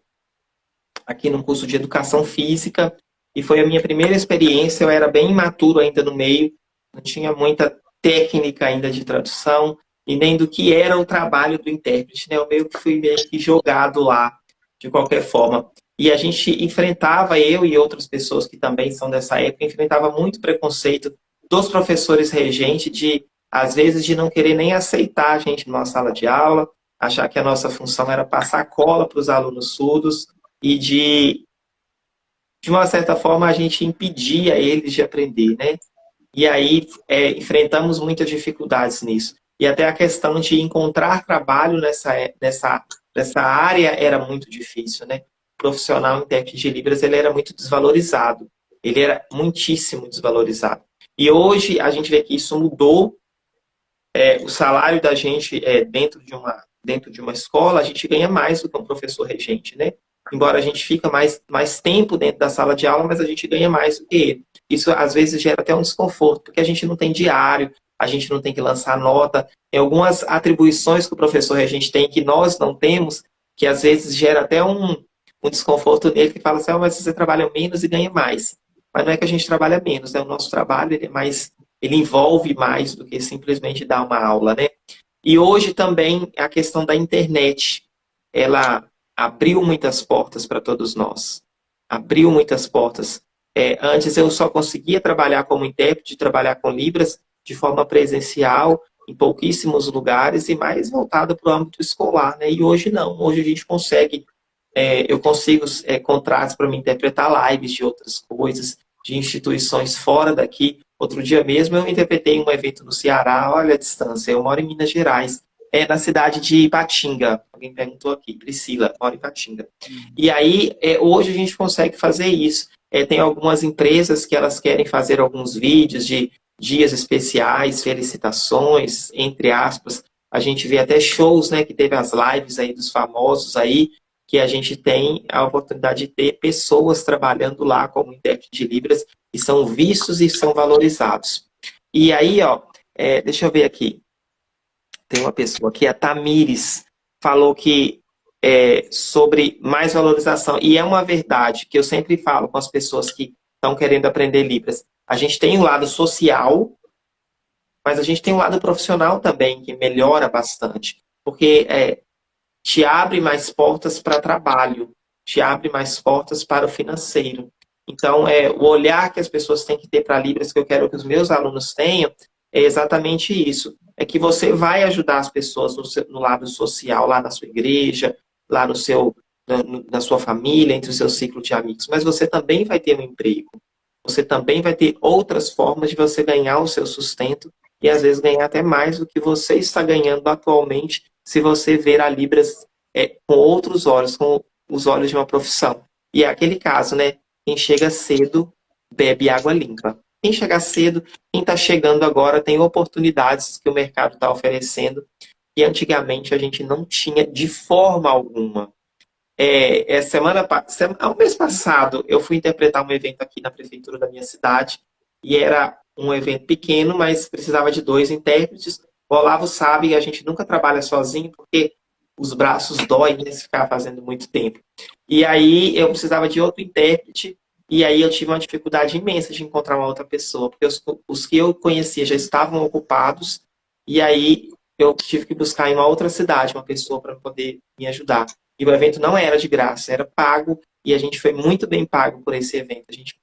aqui no curso de Educação Física e foi a minha primeira experiência. Eu era bem imaturo ainda no meio, não tinha muita técnica ainda de tradução e nem do que era o trabalho do intérprete, né? Eu fui meio que jogado lá, de qualquer forma. E a gente enfrentava, eu e outras pessoas que também são dessa época, enfrentava muito preconceito dos professores regentes de, às vezes, de não querer nem aceitar a gente numa sala de aula, achar que a nossa função era passar cola para os alunos surdos. e de uma certa forma, a gente impedia eles de aprender, né? E aí enfrentamos muitas dificuldades nisso. E até a questão de encontrar trabalho nessa área era muito difícil, né? O profissional intérprete de Libras, ele era muito desvalorizado. Ele era muitíssimo desvalorizado. E hoje a gente vê que isso mudou. O salário da gente dentro de uma escola, a gente ganha mais do que um professor regente, né? Embora a gente fica mais tempo dentro da sala de aula, mas a gente ganha mais do que ele. Isso às vezes gera até um desconforto, porque a gente não tem diário, a gente não tem que lançar nota. Tem algumas atribuições que o professor regente tem que nós não temos, que às vezes gera até um desconforto nele, que fala assim, mas você trabalha menos e ganha mais. Mas não é que a gente trabalha menos, né? O nosso trabalho ele é mais, ele envolve mais do que simplesmente dar uma aula, né? E hoje também a questão da internet, ela abriu muitas portas para todos nós. Abriu muitas portas. Antes eu só conseguia trabalhar como intérprete, trabalhar com Libras de forma presencial, em pouquíssimos lugares e mais voltada para o âmbito escolar, né? E hoje não. Hoje a gente consegue, eu consigo contratos para me interpretar lives de outras coisas, de instituições fora daqui. Outro dia mesmo eu interpretei um evento no Ceará, olha a distância, eu moro em Minas Gerais, na cidade de Ipatinga. Alguém perguntou aqui, Priscila, mora em Ipatinga. E aí, hoje a gente consegue fazer isso. Tem algumas empresas que elas querem fazer alguns vídeos de dias especiais, felicitações, entre aspas. A gente vê até shows, né, que teve as lives aí dos famosos aí, que a gente tem a oportunidade de ter pessoas trabalhando lá como intérprete de Libras e são vistos e são valorizados. E aí, ó, deixa eu ver aqui. Tem uma pessoa aqui, a Tamires, falou que sobre mais valorização. E é uma verdade que eu sempre falo com as pessoas que estão querendo aprender Libras. A gente tem um lado social, mas a gente tem um lado profissional também, que melhora bastante. Porque te abre mais portas para trabalho, te abre mais portas para o financeiro. Então, o olhar que as pessoas têm que ter para Libras, que eu quero que os meus alunos tenham, é exatamente isso. É que você vai ajudar as pessoas no lado social, lá na sua igreja, lá na sua família, entre o seu ciclo de amigos. Mas você também vai ter um emprego. Você também vai ter outras formas de você ganhar o seu sustento e, às vezes, ganhar até mais do que você está ganhando atualmente se você ver a Libras com outros olhos, com os olhos de uma profissão. E é aquele caso, né? Quem chega cedo, bebe água limpa. Quem chegar cedo, quem está chegando agora, tem oportunidades que o mercado está oferecendo que antigamente a gente não tinha de forma alguma. O mês passado, eu fui interpretar um evento aqui na prefeitura da minha cidade e era um evento pequeno, mas precisava de 2 intérpretes. O Olavo sabe, a gente nunca trabalha sozinho porque os braços doem, né, se ficar fazendo muito tempo. E aí eu precisava de outro intérprete e aí eu tive uma dificuldade imensa de encontrar uma outra pessoa, porque os que eu conhecia já estavam ocupados e aí eu tive que buscar em uma outra cidade uma pessoa para poder me ajudar. E o evento não era de graça, era pago e a gente foi muito bem pago por esse evento. A gente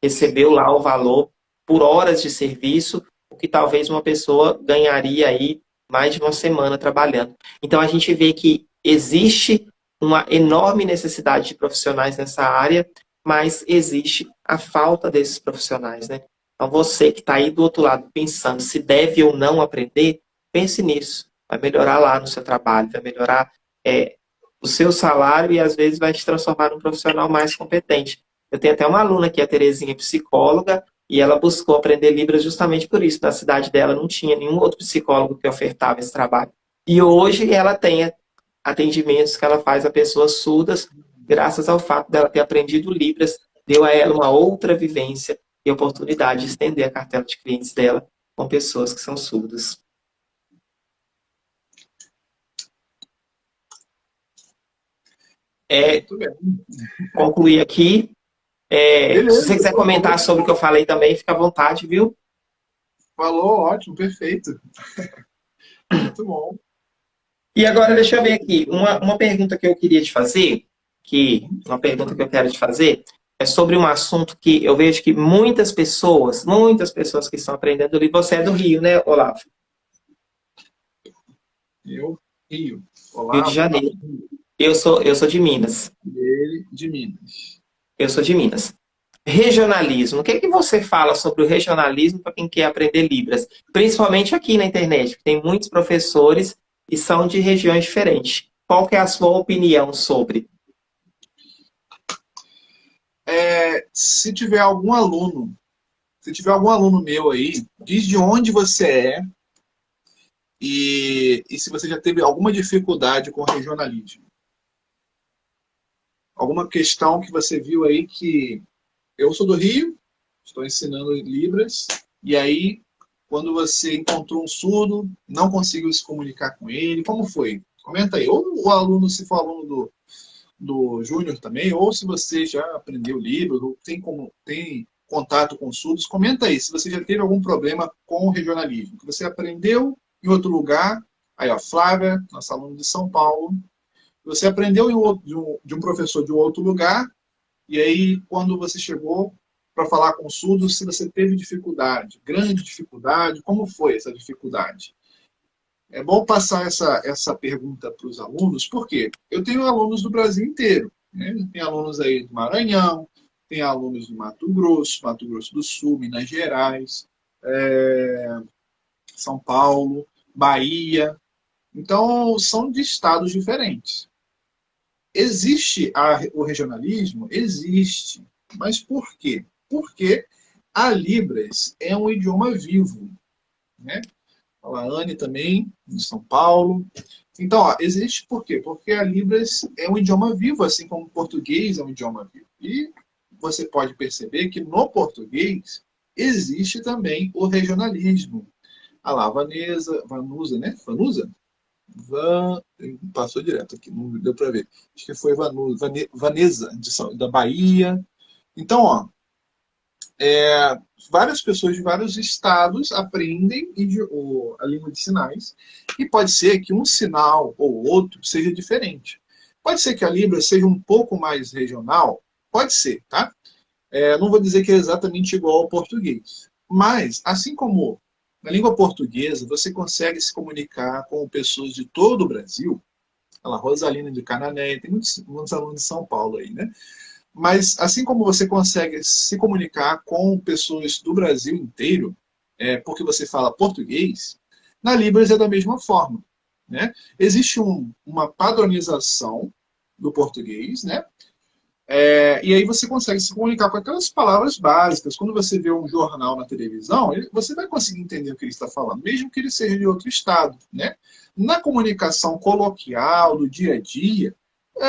recebeu lá o valor por horas de serviço, o que talvez uma pessoa ganharia aí mais de uma semana trabalhando. Então a gente vê que existe uma enorme necessidade de profissionais nessa área, mas existe a falta desses profissionais, né? Então você que está aí do outro lado pensando se deve ou não aprender, pense nisso. Vai melhorar lá no seu trabalho, vai melhorar o seu salário e às vezes vai te transformar num profissional mais competente. Eu tenho até uma aluna aqui, a Terezinha, psicóloga, e ela buscou aprender Libras justamente por isso. Na cidade dela não tinha nenhum outro psicólogo que ofertava esse trabalho. E hoje ela tem atendimentos que ela faz a pessoas surdas, graças ao fato dela ter aprendido Libras, deu a ela uma outra vivência e oportunidade de estender a cartela de clientes dela com pessoas que são surdas. Muito bem. Concluir aqui. Beleza, Se você quiser comentar sobre o que eu falei também, fica à vontade, viu? falou, ótimo, perfeito. Muito bom. E agora deixa eu ver aqui, uma pergunta que eu queria te fazer, uma pergunta que eu quero te fazer, é sobre um assunto que eu vejo que muitas pessoas que estão aprendendo, e você é do Rio, né, Olavo? Eu, Rio. Rio de Olá, Janeiro. Eu sou de Minas. Ele de Minas. Eu sou de Minas. Regionalismo. O que é que você fala sobre o regionalismo para quem quer aprender Libras? Principalmente aqui na internet, que tem muitos professores e são de regiões diferentes. Qual que é a sua opinião sobre? Se tiver algum aluno, se tiver algum aluno meu aí, diz de onde você é e se você já teve alguma dificuldade com regionalismo. Alguma questão que você viu aí que eu sou do Rio, estou ensinando Libras, e aí quando você encontrou um surdo, não conseguiu se comunicar com ele, como foi? Comenta aí. Ou o aluno, se for aluno do Júnior também, ou se você já aprendeu Libras, ou tem contato com surdos, comenta aí se você já teve algum problema com o regionalismo, que você aprendeu em outro lugar. Aí, ó, Flávia, nossa aluna de São Paulo, você aprendeu de um professor de um outro lugar, e aí quando você chegou para falar com surdos, se você teve dificuldade, grande dificuldade, como foi essa dificuldade? É bom passar essa pergunta para os alunos, porque eu tenho alunos do Brasil inteiro. Né? Tem alunos aí do Maranhão, tem alunos do Mato Grosso do Sul, Minas Gerais, São Paulo, Bahia. Então, são de estados diferentes. Existe o regionalismo? Existe. Mas por quê? Porque a Libras é um idioma vivo. Né? A Anne também, de São Paulo. Então, ó, existe por quê? Porque a Libras é um idioma vivo, assim como o português é um idioma vivo. E você pode perceber que no português existe também o regionalismo. Ah lá, Vanusa, né? Vanusa? Passou direto aqui, não deu para ver. Acho que foi Vanessa, da Bahia. Então, ó, várias pessoas de vários estados aprendem a língua de sinais e pode ser que um sinal ou outro seja diferente. Pode ser que a Libra seja um pouco mais regional, pode ser, tá? Não vou dizer que é exatamente igual ao português, mas assim como na língua portuguesa você consegue se comunicar com pessoas de todo o Brasil, a Rosalina de Canané, tem muitos alunos de São Paulo aí, né? Mas assim como você consegue se comunicar com pessoas do Brasil inteiro, porque você fala português, na Libras é da mesma forma. Né? Existe uma padronização do português, né? E aí você consegue se comunicar com aquelas palavras básicas. Quando você vê um jornal na televisão, você vai conseguir entender o que ele está falando, mesmo que ele seja de outro estado. Né? Na comunicação coloquial, do dia a dia,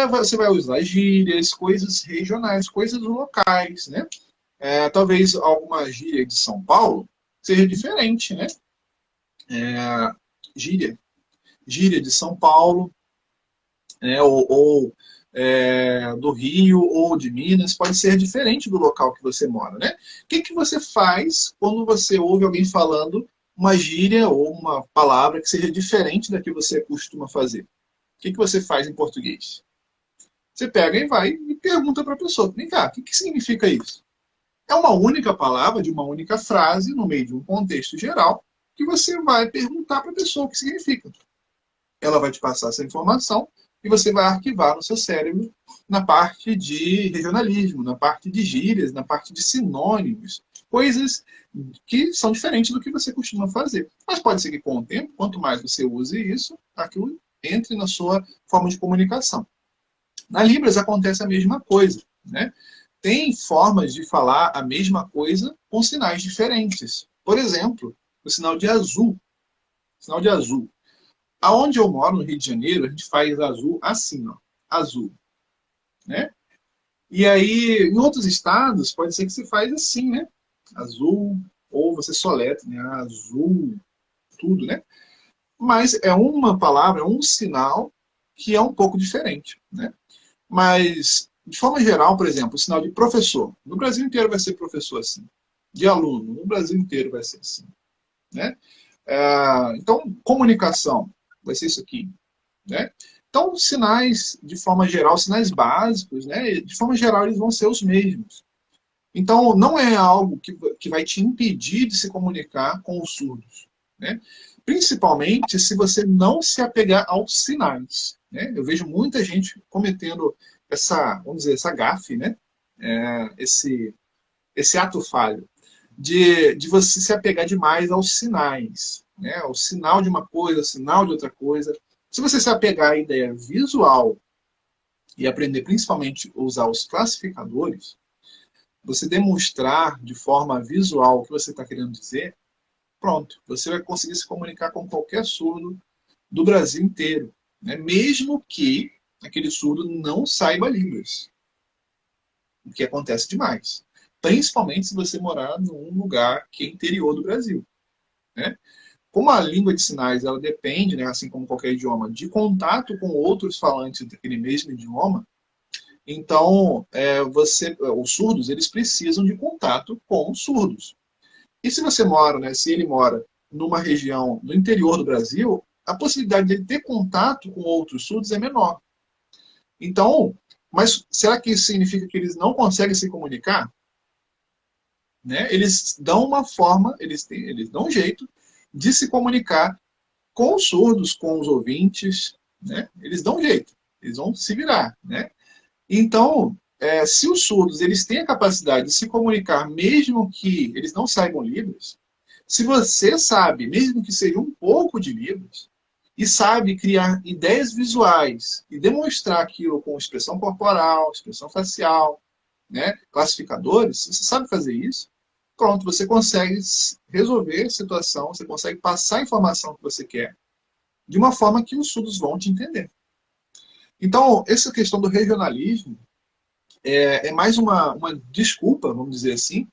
você vai usar gírias, coisas regionais, coisas locais, né? Talvez alguma gíria de São Paulo seja diferente, né? Gíria de São Paulo, né? ou do Rio ou de Minas, pode ser diferente do local que você mora, né? O que você faz quando você ouve alguém falando uma gíria ou uma palavra que seja diferente da que você costuma fazer? O que você faz em português? Você pega e vai e pergunta para a pessoa, vem cá, o que significa isso? É uma única palavra, de uma única frase, no meio de um contexto geral, que você vai perguntar para a pessoa o que significa. Ela vai te passar essa informação e você vai arquivar no seu cérebro na parte de regionalismo, na parte de gírias, na parte de sinônimos, coisas que são diferentes do que você costuma fazer. Mas pode ser que com o tempo, quanto mais você use isso, aquilo entre na sua forma de comunicação. Na Libras acontece a mesma coisa. Né? Tem formas de falar a mesma coisa com sinais diferentes. Por exemplo, o sinal de azul. Sinal de azul. Aonde eu moro, no Rio de Janeiro, a gente faz azul assim, ó, azul. Né? E aí, em outros estados, pode ser que você faz assim, né? Azul, ou você soletra, né? Azul, tudo, né? Mas é uma palavra, é um sinal que é um pouco diferente, né? Mas, de forma geral, por exemplo, o sinal de professor. No Brasil inteiro vai ser professor assim. De aluno, no Brasil inteiro vai ser assim. Né? Então, comunicação vai ser isso aqui. Né? Então, sinais, de forma geral, sinais básicos, né? De forma geral, eles vão ser os mesmos. Então, não é algo que vai te impedir de se comunicar com os surdos. Né? Principalmente se você não se apegar aos sinais. Né? Eu vejo muita gente cometendo vamos dizer, essa gafe, né? Esse ato falho de você se apegar demais aos sinais, né? O sinal de uma coisa, o sinal de outra coisa. Se você se apegar à ideia visual e aprender principalmente a usar os classificadores, você demonstrar de forma visual o que você está querendo dizer, pronto, você vai conseguir se comunicar com qualquer surdo do Brasil inteiro, né? Mesmo que aquele surdo não saiba Libras, o que acontece demais. Principalmente se você morar num lugar que é interior do Brasil, né? Como a língua de sinais ela depende, né, assim como qualquer idioma, de contato com outros falantes daquele mesmo idioma, então os surdos eles precisam de contato com os surdos. E se você mora, né, se ele mora numa região no interior do Brasil, a possibilidade de ele ter contato com outros surdos é menor. Então, mas será que isso significa que eles não conseguem se comunicar? Né? Eles dão uma forma, eles dão um jeito de se comunicar com os surdos, com os ouvintes, né? Eles dão um jeito, eles vão se virar, né? Então, se os surdos eles têm a capacidade de se comunicar, mesmo que eles não saibam Libras, se você sabe, mesmo que seja um pouco de Libras, e sabe criar ideias visuais e demonstrar aquilo com expressão corporal, expressão facial, né, classificadores, se você sabe fazer isso, pronto, você consegue resolver a situação, você consegue passar a informação que você quer de uma forma que os surdos vão te entender. Então, essa questão do regionalismo é mais uma desculpa, vamos dizer assim,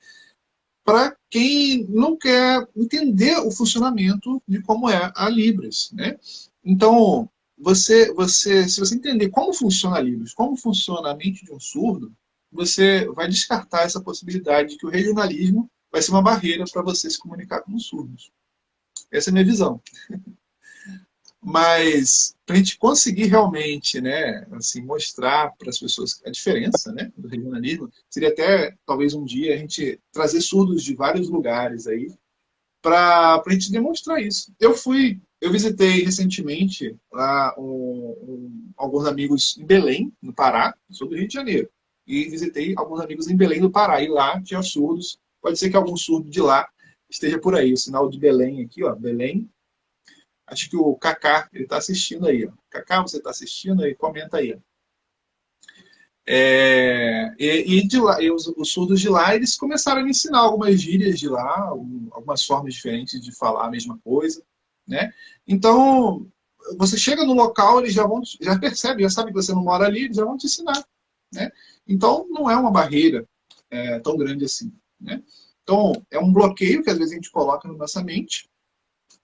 para quem não quer entender o funcionamento de como é a Libras, né? Então, se você entender como funciona a Libras, como funciona a mente de um surdo, você vai descartar essa possibilidade de que o regionalismo vai ser uma barreira para você se comunicar com os surdos. Essa é a minha visão. Mas para a gente conseguir realmente, né, assim, mostrar para as pessoas a diferença, né, do regionalismo, seria até talvez um dia a gente trazer surdos de vários lugares aí para a gente demonstrar isso. Eu visitei recentemente lá alguns amigos em Belém, no Pará, sou do Rio de Janeiro, e visitei alguns amigos em Belém, do Pará, e lá tinha surdos. Pode ser que algum surdo de lá esteja por aí. O sinal de Belém aqui, ó, Belém. Acho que o Kaká, ele está assistindo aí. Ó. Kaká, você está assistindo aí? Comenta aí. Ó. E de lá, os surdos de lá, eles começaram a me ensinar algumas gírias de lá, algumas formas diferentes de falar a mesma coisa, né? Então, você chega no local, eles já percebem, já sabem que você não mora ali, eles já vão te ensinar, né? Então, não é uma barreira tão grande assim, né? Então, é um bloqueio que às vezes a gente coloca na nossa mente,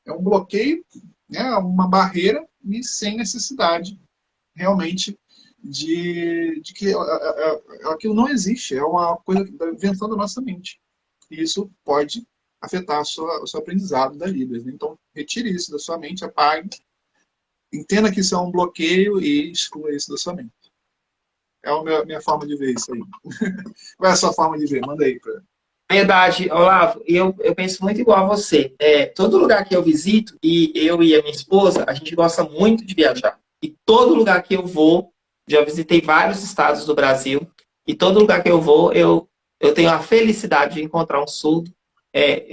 é um bloqueio, né, uma barreira e sem necessidade realmente de que aquilo não existe, é uma coisa que está invenção da nossa mente. E isso pode afetar o seu aprendizado da Libras. Né? Então, retire isso da sua mente, apague, entenda que isso é um bloqueio e exclua isso da sua mente. É a minha forma de ver isso aí. Qual é a sua forma de ver? Manda aí. Verdade, Olavo, eu penso muito igual a você. Todo lugar que eu visito, e eu e a minha esposa, a gente gosta muito de viajar. E todo lugar que eu vou, já visitei vários estados do Brasil, e todo lugar que eu vou, eu tenho a felicidade de encontrar um surdo.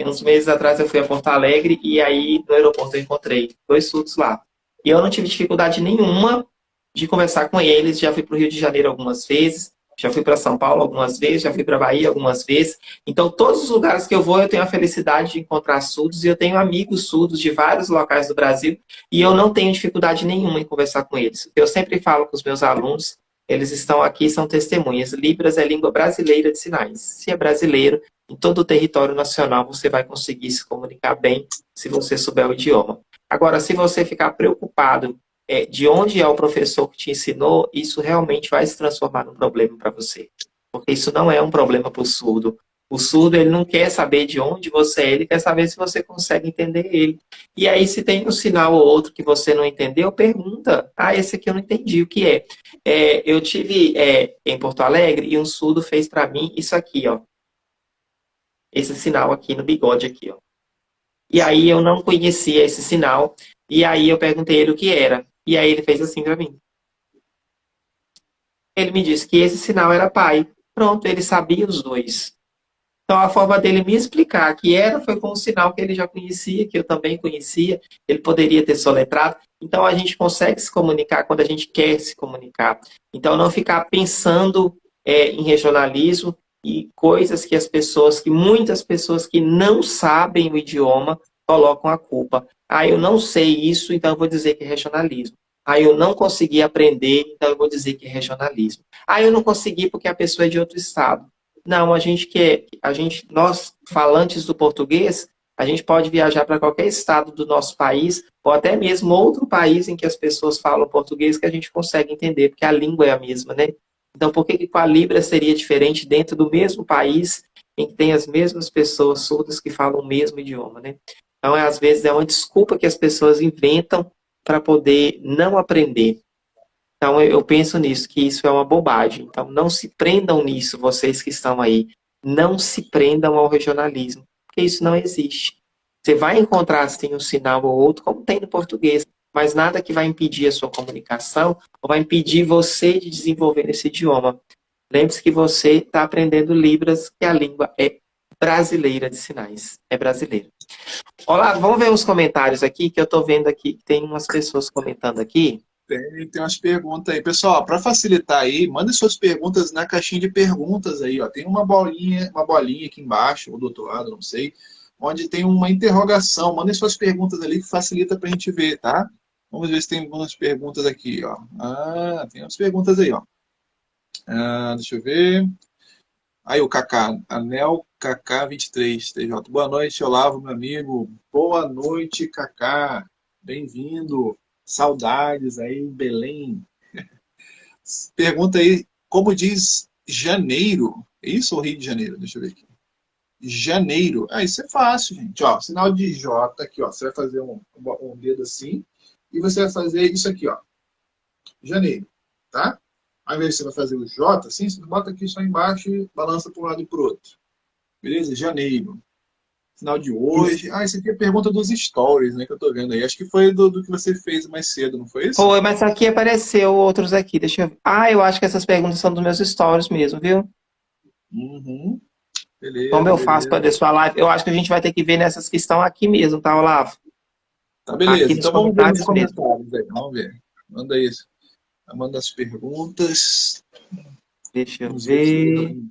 Uns meses atrás eu fui a Porto Alegre, e aí no aeroporto eu encontrei 2 surdos lá. E eu não tive dificuldade nenhuma de conversar com eles, já fui para o Rio de Janeiro algumas vezes, já fui para São Paulo algumas vezes, já fui para Bahia algumas vezes. Então, todos os lugares que eu vou, eu tenho a felicidade de encontrar surdos e eu tenho amigos surdos de vários locais do Brasil e eu não tenho dificuldade nenhuma em conversar com eles. Eu sempre falo com os meus alunos, eles estão aqui, são testemunhas. Libras é língua brasileira de sinais. Se é brasileiro, em todo o território nacional você vai conseguir se comunicar bem se você souber o idioma. Agora, se você ficar preocupado de onde é o professor que te ensinou, isso realmente vai se transformar num problema para você. Porque isso não é um problema para o surdo. O surdo, ele não quer saber de onde você é, ele quer saber se você consegue entender ele. E aí, se tem um sinal ou outro que você não entendeu, pergunta. Ah, esse aqui eu não entendi, o que é? Eu tive em Porto Alegre e um surdo fez para mim isso aqui, ó. Esse sinal aqui no bigode, aqui, ó. E aí eu não conhecia esse sinal. E aí eu perguntei ele o que era. E aí ele fez assim para mim. Ele me disse que esse sinal era pai. Pronto, ele sabia os dois. Então, a forma dele me explicar que era foi com um sinal que ele já conhecia, que eu também conhecia, ele poderia ter soletrado. Então, a gente consegue se comunicar quando a gente quer se comunicar. Então, não ficar pensando em regionalismo e coisas que as pessoas, que muitas pessoas que não sabem o idioma, colocam a culpa. Ah, eu não sei isso, então eu vou dizer que é regionalismo. Ah, eu não consegui aprender, então eu vou dizer que é regionalismo. Ah, eu não consegui porque a pessoa é de outro estado. Não, nós falantes do português, a gente pode viajar para qualquer estado do nosso país, ou até mesmo outro país em que as pessoas falam português que a gente consegue entender, porque a língua é a mesma, né? Então, por que que com a Libra seria diferente dentro do mesmo país em que tem as mesmas pessoas surdas que falam o mesmo idioma, né? Então, às vezes, é uma desculpa que as pessoas inventam para poder não aprender. Então, eu penso nisso, que isso é uma bobagem. Então, não se prendam nisso, vocês que estão aí. Não se prendam ao regionalismo, porque isso não existe. Você vai encontrar, sim, um sinal ou outro, como tem no português, mas nada que vai impedir a sua comunicação ou vai impedir você de desenvolver esse idioma. Lembre-se que você está aprendendo Libras, que a língua é brasileira de sinais. É brasileira. Olá, vamos ver os comentários aqui, que eu estou vendo aqui que tem umas pessoas comentando aqui. Tem umas perguntas aí. Pessoal, para facilitar aí, mande suas perguntas na caixinha de perguntas aí, ó. Tem uma bolinha aqui embaixo, ou do outro lado, não sei, onde tem uma interrogação. Mandem suas perguntas ali que facilita para a gente ver, tá? Vamos ver se tem algumas perguntas aqui, ó. Ah, tem umas perguntas aí, ó. Ah, deixa eu ver. Aí o Kaká, Anel Kaká 23, TJ. Boa noite, Olavo, meu amigo. Boa noite, Kaká. Bem-vindo. Saudades aí em Belém. Pergunta aí, como diz janeiro? É isso ou Rio de Janeiro? Deixa eu ver aqui. Janeiro. Ah, isso é fácil, gente. Ó, sinal de J aqui, ó. Você vai fazer um dedo assim e você vai fazer isso aqui, ó. Janeiro, tá? Ao invés de você vai fazer o J assim, você bota aqui só embaixo e balança para um lado e para o outro. Beleza? Janeiro. Final de hoje. Ah, isso aqui é pergunta dos stories, né, que eu tô vendo aí. Acho que foi do que você fez mais cedo, não foi isso? Foi, mas aqui apareceu outros aqui. Deixa eu ver. Ah, eu acho que essas perguntas são dos meus stories mesmo, viu? Uhum. Como Beleza, eu faço para beleza. ver sua live? Eu acho que a gente vai ter que ver nessas que estão aqui mesmo, tá, Olavo? Tá, Aqui beleza. nos Então vamos ver nos comentários mesmo. comentários aí. Vamos ver. Manda isso. Manda as perguntas. Deixa eu Vamos ver as ver. perguntas.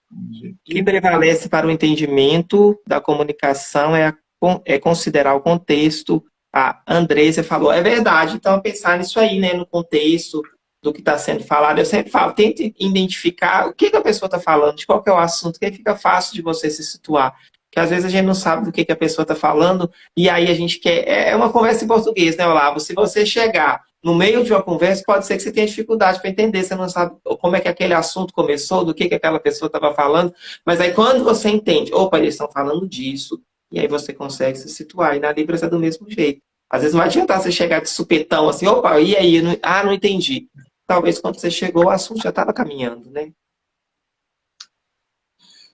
Vamos ver O que aqui. prevalece para o entendimento da comunicação é considerar o contexto. A Andresa falou, é verdade, então pensar nisso aí, né, no contexto do que está sendo falado. Eu sempre falo, tente identificar o que, que a pessoa está falando, de qual que é o assunto, que aí fica fácil de você se situar. Porque às vezes a gente não sabe do que a pessoa está falando, e aí a gente quer. É uma conversa em português, né, Olavo? Se você chegar no meio de uma conversa, pode ser que você tenha dificuldade para entender, você não sabe como é que aquele assunto começou, do que aquela pessoa estava falando. Mas aí quando você entende, opa, eles estão falando disso, e aí você consegue se situar. E na Libras é do mesmo jeito. Às vezes não adianta você chegar de supetão assim, opa, e aí? Não entendi. Talvez quando você chegou, o assunto já estava caminhando, né?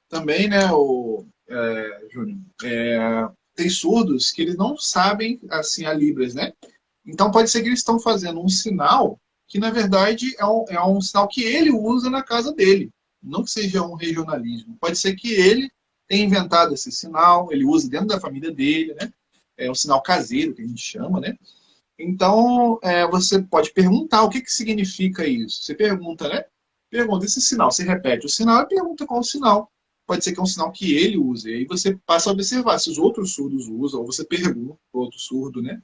Também, né, Júnior, tem surdos que eles não sabem, assim, a Libras, né? Então pode ser que eles estão fazendo um sinal que, na verdade, é um sinal que ele usa na casa dele. Não que seja um regionalismo. Pode ser que ele tenha inventado esse sinal, ele usa dentro da família dele, né? É um sinal caseiro, que a gente chama, né? Então, você pode perguntar o que significa isso. Você pergunta, né? Pergunta esse sinal. Você repete o sinal e pergunta qual o sinal. Pode ser que é um sinal que ele use. E aí você passa a observar se os outros surdos usam, ou você pergunta para o outro surdo, né?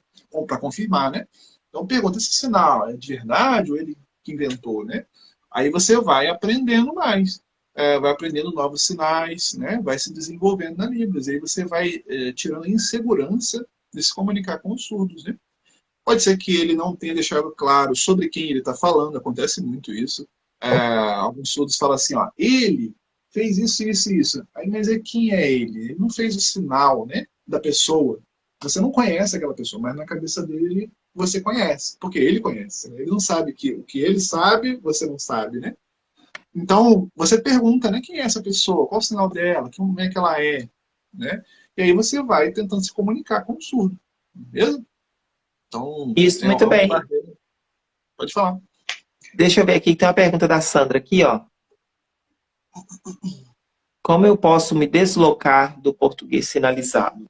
Para confirmar, né? Então, pergunta esse sinal é de verdade ou ele que inventou, né? Aí você vai aprendendo mais. Vai aprendendo novos sinais, né? Vai se desenvolvendo na Libras. Aí você vai tirando a insegurança de se comunicar com os surdos, né? Pode ser que ele não tenha deixado claro sobre quem ele está falando, acontece muito isso. Alguns surdos falam assim, ó, ele fez isso, isso e isso. Aí, mas quem é ele? Ele não fez o sinal, né, da pessoa. Você não conhece aquela pessoa, mas na cabeça dele você conhece, porque ele conhece. Ele não sabe que o que ele sabe, você não sabe, né? Então, você pergunta, né, quem é essa pessoa? Qual o sinal dela? Como é que ela é? Né? E aí você vai tentando se comunicar com o surdo, beleza? Então, Isso, é muito uma bem. barreira. Pode falar. Deixa eu ver aqui, tem uma pergunta da Sandra aqui, ó. Como eu posso me deslocar do português sinalizado?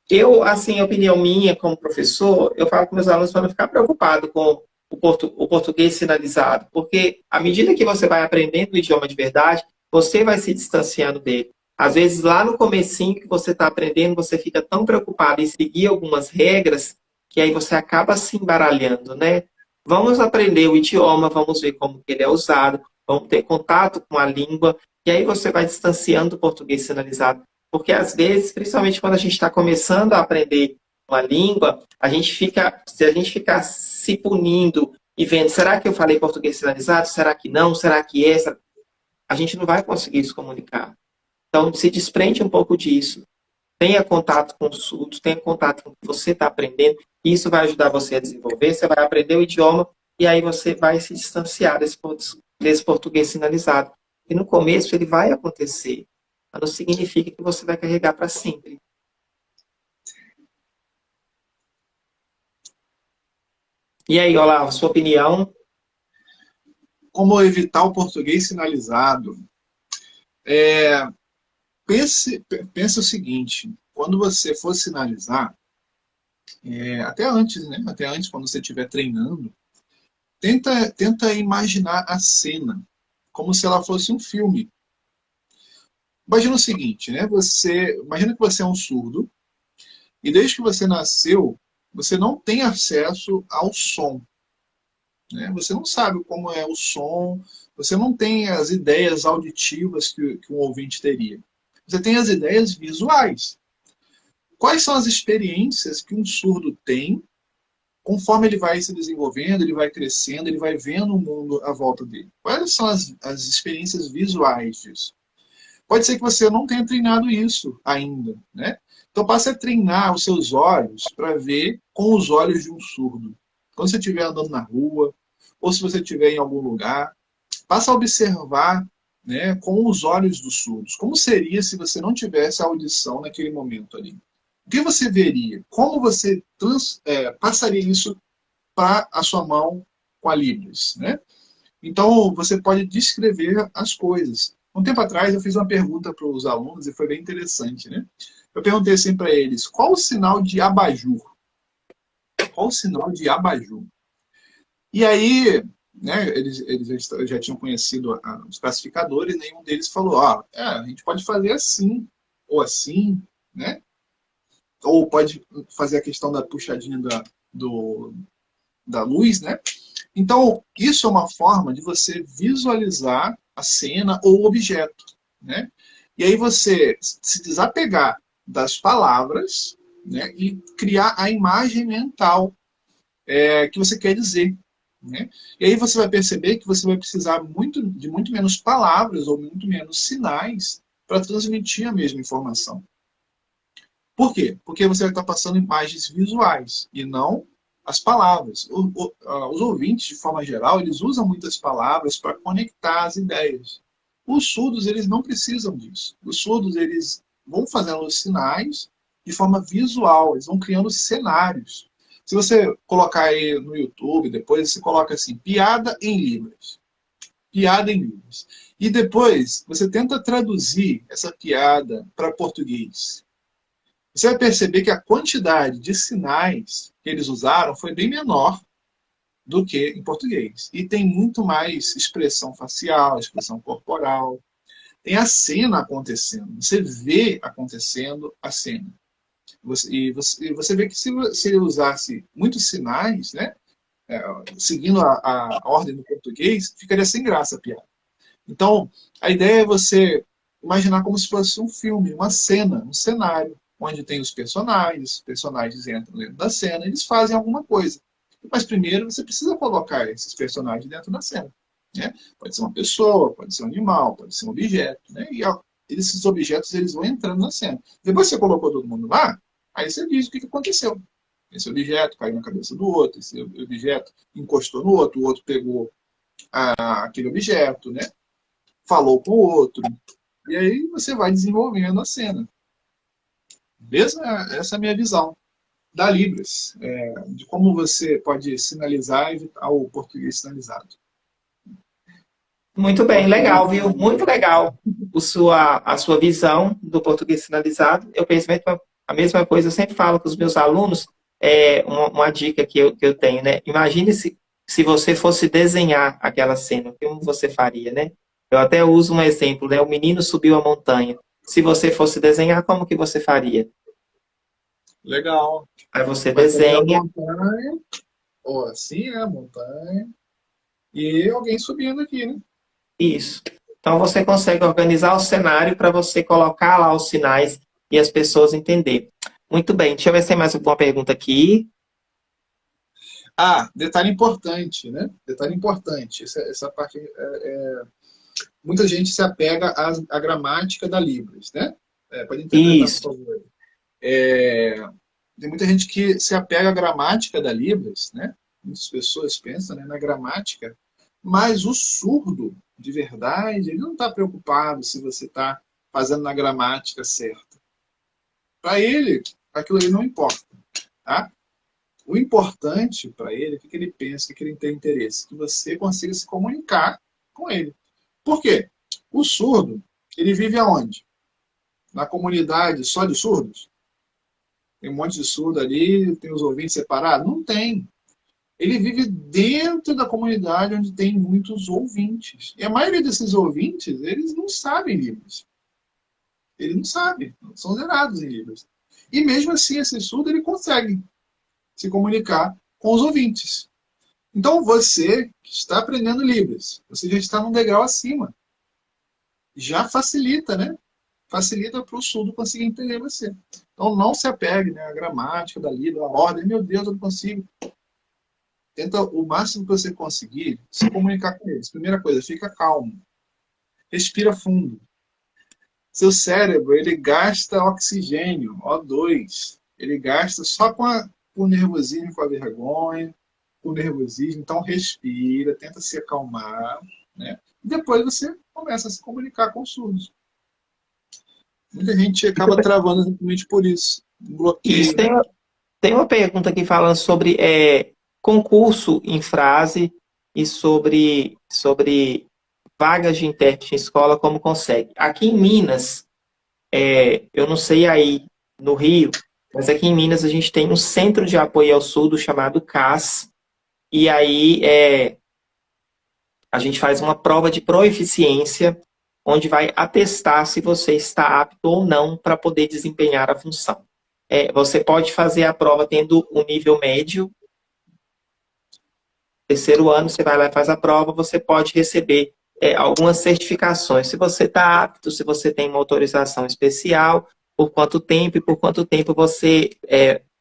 Eu, assim, a opinião minha como professor, eu falo com meus alunos para não ficar preocupado com o português sinalizado, porque à medida que você vai aprendendo o idioma de verdade, você vai se distanciando dele. Às vezes, lá no comecinho que você está aprendendo, você fica tão preocupado em seguir algumas regras que aí você acaba se embaralhando, né? Vamos aprender o idioma, vamos ver como que ele é usado, vamos ter contato com a língua, e aí você vai distanciando do português sinalizado. Porque às vezes, principalmente quando a gente está começando a aprender uma língua, se a gente ficar se punindo e vendo, será que eu falei português sinalizado? Será que não? Será que é? A gente não vai conseguir se comunicar. Então, se desprende um pouco disso. Tenha contato com os surdos, tenha contato com o que você está aprendendo. Isso vai ajudar você a desenvolver, você vai aprender o idioma e aí você vai se distanciar desse português sinalizado. E no começo ele vai acontecer, mas não significa que você vai carregar para sempre. E aí, Olavo, sua opinião? Como evitar o português sinalizado? Pense o seguinte, quando você for sinalizar, até antes, né? Até antes, quando você estiver treinando, tenta imaginar a cena como se ela fosse um filme. Imagina o seguinte, né? Imagina que você é um surdo e desde que você nasceu, você não tem acesso ao som, né? Você não sabe como é o som, você não tem as ideias auditivas que um ouvinte teria. Você tem as ideias visuais. Quais são as experiências que um surdo tem conforme ele vai se desenvolvendo, ele vai crescendo, ele vai vendo o mundo à volta dele? Quais são as experiências visuais disso? Pode ser que você não tenha treinado isso ainda, né? Então passe a treinar os seus olhos para ver com os olhos de um surdo. Quando você estiver andando na rua, ou se você estiver em algum lugar, passe a observar, né, com os olhos dos surdos. Como seria se você não tivesse a audição naquele momento ali? O que você veria? Como você passaria isso para a sua mão com a Libras, né? Então, você pode descrever as coisas. Um tempo atrás, eu fiz uma pergunta para os alunos e foi bem interessante, né? Eu perguntei assim para eles, qual o sinal de abajur? Qual o sinal de abajur? E aí, né, eles já tinham conhecido os classificadores, e nenhum deles falou, a gente pode fazer assim, né? Ou pode fazer a questão da puxadinha da luz, né? Então, isso é uma forma de você visualizar a cena ou o objeto, né? E aí você se desapegar das palavras, né, e criar a imagem mental que você quer dizer, né? E aí você vai perceber que você vai precisar de muito menos palavras ou muito menos sinais para transmitir a mesma informação. Por quê? Porque você vai estar passando imagens visuais e não as palavras. Os ouvintes, de forma geral, eles usam muitas palavras para conectar as ideias. Os surdos, eles não precisam disso. Os surdos, eles vão fazendo os sinais de forma visual, eles vão criando cenários. Se você colocar aí no YouTube, depois você coloca assim, piada em Libras. Piada em Libras. E depois você tenta traduzir essa piada para português. Você vai perceber que a quantidade de sinais que eles usaram foi bem menor do que em português. E tem muito mais expressão facial, expressão corporal. Tem a cena acontecendo. Você vê acontecendo a cena. Você vê que se ele usasse muitos sinais, né, seguindo a ordem do português, ficaria sem graça a piada. Então, a ideia é você imaginar como se fosse um filme, uma cena, um cenário, onde tem os personagens entram dentro da cena, eles fazem alguma coisa. Mas primeiro você precisa colocar esses personagens dentro da cena. Né? Pode ser uma pessoa, pode ser um animal, pode ser um objeto. Né? E esses objetos eles vão entrando na cena. Depois que você colocou todo mundo lá, aí você diz o que aconteceu. Esse objeto caiu na cabeça do outro, esse objeto encostou no outro, o outro pegou aquele objeto, né? Falou com o outro. E aí você vai desenvolvendo a cena. Beleza? Essa é a minha visão. da Libras, de como você pode sinalizar e evitar o português sinalizado. Muito bem, legal, viu? Muito legal a sua visão do português sinalizado. Eu penso a mesma coisa, eu sempre falo com os meus alunos, uma dica que eu tenho, né? Imagine se você fosse desenhar aquela cena, como você faria, né? Eu até uso um exemplo, né? O menino subiu a montanha. Se você fosse desenhar, como que você faria? Legal. Aí você Vai fazer a desenha montanha, ou assim, a montanha, e alguém subindo aqui, né? isso. Então você consegue organizar o cenário para você colocar lá os sinais e as pessoas entenderem. Muito bem, deixa eu ver se tem mais alguma pergunta aqui. Ah, detalhe importante, né? Detalhe importante. Essa parte, muita gente se apega à gramática da Libras, né? Pode interpretar, por Isso, favor. É, tem muita gente que se apega à gramática da Libras, né? Muitas pessoas pensam, né, na gramática, mas o surdo, de verdade, ele não está preocupado se você está fazendo na gramática certa. Para ele, aquilo ali não importa, tá? O importante para ele, o que ele pensa, o que ele tem interesse, que você consiga se comunicar com ele. Por quê? O surdo, ele vive aonde? Na comunidade só de surdos? Tem um monte de surdo ali, tem os ouvintes separados? Não tem. Ele vive dentro da comunidade onde tem muitos ouvintes. E a maioria desses ouvintes, eles não sabem Libras. Ele não sabe, são zerados em Libras. E mesmo assim, esse surdo, ele consegue se comunicar com os ouvintes. Então, você que está aprendendo Libras, você já está num degrau acima. Já facilita, né? Facilita para o surdo conseguir entender você. Então, não se apegue, né, à gramática da Libra, à ordem. Meu Deus, eu não consigo. Tenta o máximo que você conseguir se comunicar com eles. Primeira coisa, fica calmo. Respira fundo. Seu cérebro, ele gasta oxigênio, O2. Ele gasta só com o nervosismo, com a vergonha, com o nervosismo. Então, respira, tenta se acalmar, né? E depois você começa a se comunicar com os surdos. Muita gente muito acaba bem. travando exatamente por isso. Um Isso, bloqueio, né? tem uma pergunta aqui falando sobre concurso em frase e sobre vagas de intérprete em escola, como consegue. Aqui em Minas, eu não sei aí no Rio, mas aqui em Minas a gente tem um centro de apoio ao surdo chamado CAS, e aí a gente faz uma prova de proeficiência, onde vai atestar se você está apto ou não para poder desempenhar a função. Você pode fazer a prova tendo um nível médio. Terceiro ano, você vai lá e faz a prova, você pode receber algumas certificações. Se você está apto, se você tem uma autorização especial, por quanto tempo e por quanto tempo você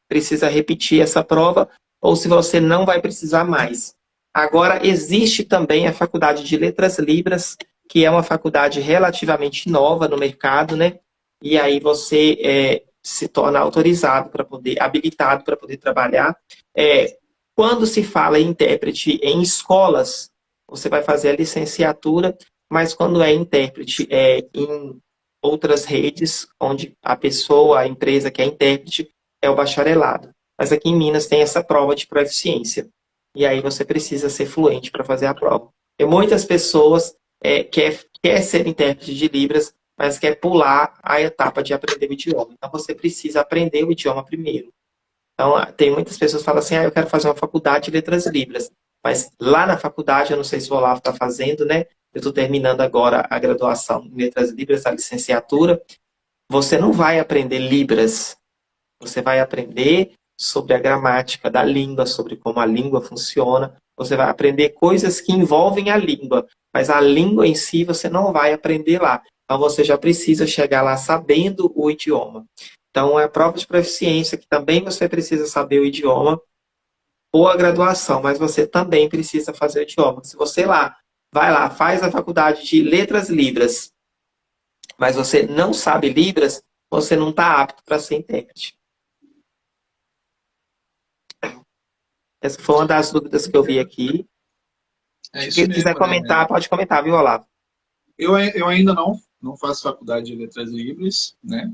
precisa repetir essa prova, ou se você não vai precisar mais. Agora, existe também a Faculdade de Letras Libras, que é uma faculdade relativamente nova no mercado, né? E aí você se torna autorizado para poder, habilitado para poder trabalhar. Quando se fala em intérprete em escolas, você vai fazer a licenciatura, mas quando é intérprete em outras redes, onde a pessoa, a empresa que é intérprete, é o bacharelado. Mas aqui em Minas tem essa prova de proficiência. E aí você precisa ser fluente para fazer a prova. E muitas pessoas quer ser intérprete de Libras, mas quer pular a etapa de aprender o idioma. Então você precisa aprender o idioma primeiro. Então, tem muitas pessoas que falam assim, eu quero fazer uma faculdade de letras libras. Mas lá na faculdade, eu não sei se o Olavo está fazendo, né? Eu estou terminando agora a graduação em letras libras, a licenciatura. Você não vai aprender libras. Você vai aprender sobre a gramática da língua, sobre como a língua funciona. Você vai aprender coisas que envolvem a língua. Mas a língua em si, você não vai aprender lá. Então, você já precisa chegar lá sabendo o idioma. Então, é a prova de proficiência, que também você precisa saber o idioma, ou a graduação, mas você também precisa fazer o idioma. Se você vai lá, faz a faculdade de letras libras, mas você não sabe libras, você não está apto para ser intérprete. Essa foi uma das dúvidas que eu vi aqui. É Se isso quiser mesmo, né? comentar, pode comentar, viu, Olavo? Eu ainda não faço faculdade de letras libras, né?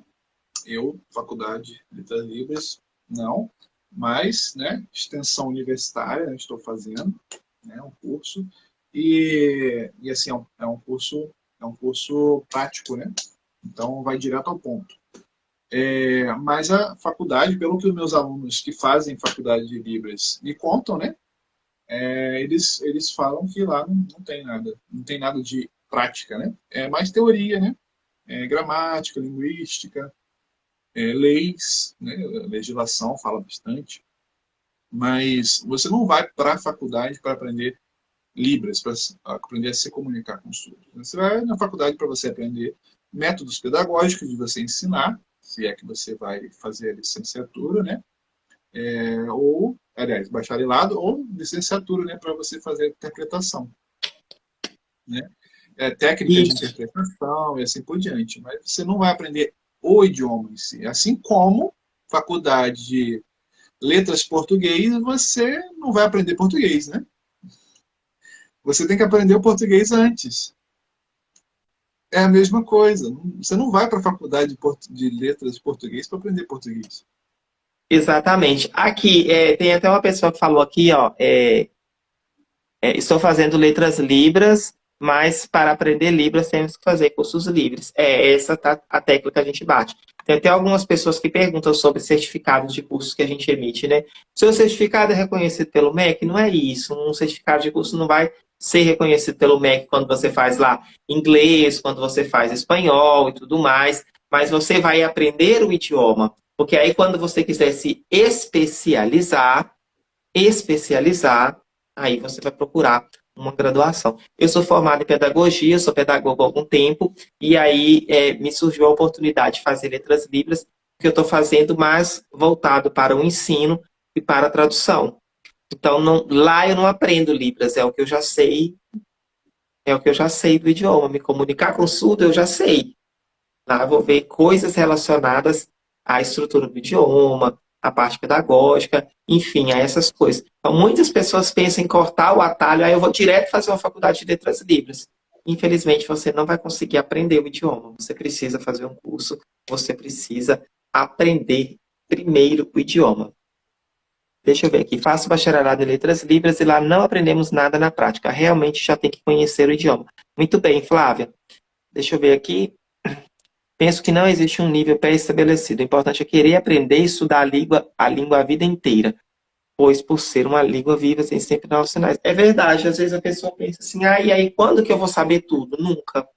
Faculdade de letras libras. não, mas, né, extensão universitária, né, estou fazendo, né, um curso, e assim, é um curso prático, né? Então vai direto ao ponto. Mas a faculdade, pelo que os meus alunos que fazem faculdade de Libras me contam, né? Eles falam que lá não tem nada de prática, né? É mais teoria, né? Gramática, linguística, leis, né? Legislação fala bastante, mas você não vai para a faculdade para aprender Libras, para aprender a se comunicar com os outros. Você vai na faculdade para você aprender métodos pedagógicos de você ensinar, se é que você vai fazer a licenciatura, né? Ou, aliás, bacharelado ou licenciatura, né, para você fazer a interpretação, né? Técnica de Isso. interpretação e assim por diante. Mas você não vai aprender o idioma em si. Assim como faculdade de letras português, você não vai aprender português, né? Você tem que aprender o português antes. É a mesma coisa. Você não vai para a faculdade de letras português para aprender português. Exatamente. Aqui, tem até uma pessoa que falou aqui, ó, estou fazendo letras Libras, mas para aprender Libras temos que fazer cursos livres. Essa tá a tecla que a gente bate. Tem até algumas pessoas que perguntam sobre certificados de cursos que a gente emite, né? Seu certificado é reconhecido pelo MEC? Não é isso. Um certificado de curso não vai ser reconhecido pelo MEC quando você faz lá inglês, quando você faz espanhol e tudo mais, mas você vai aprender o idioma. Porque aí quando você quiser se especializar, aí você vai procurar uma graduação. Eu sou formado em pedagogia, sou pedagogo há algum tempo, e aí me surgiu a oportunidade de fazer letras libras, que eu estou fazendo mais voltado para o ensino e para a tradução. Então, lá eu não aprendo Libras, é o que eu já sei, é o que eu já sei do idioma. Me comunicar com o surdo eu já sei. Lá eu vou ver coisas relacionadas à estrutura do idioma, à parte pedagógica, enfim, a essas coisas. Então, muitas pessoas pensam em cortar o atalho, aí eu vou direto fazer uma faculdade de letras libras. Infelizmente, você não vai conseguir aprender o idioma. Você precisa fazer um curso, você precisa aprender primeiro o idioma. Deixa eu ver aqui. Faço bacharelado em letras libras e lá não aprendemos nada na prática. Realmente já tem que conhecer o idioma. Muito bem, Flávia. Deixa eu ver aqui. Penso que não existe um nível pré-estabelecido. O importante é querer aprender e estudar a língua a vida inteira, pois por ser uma língua viva, tem sempre novos sinais. É verdade, às vezes a pessoa pensa assim, e aí, quando que eu vou saber tudo? Nunca.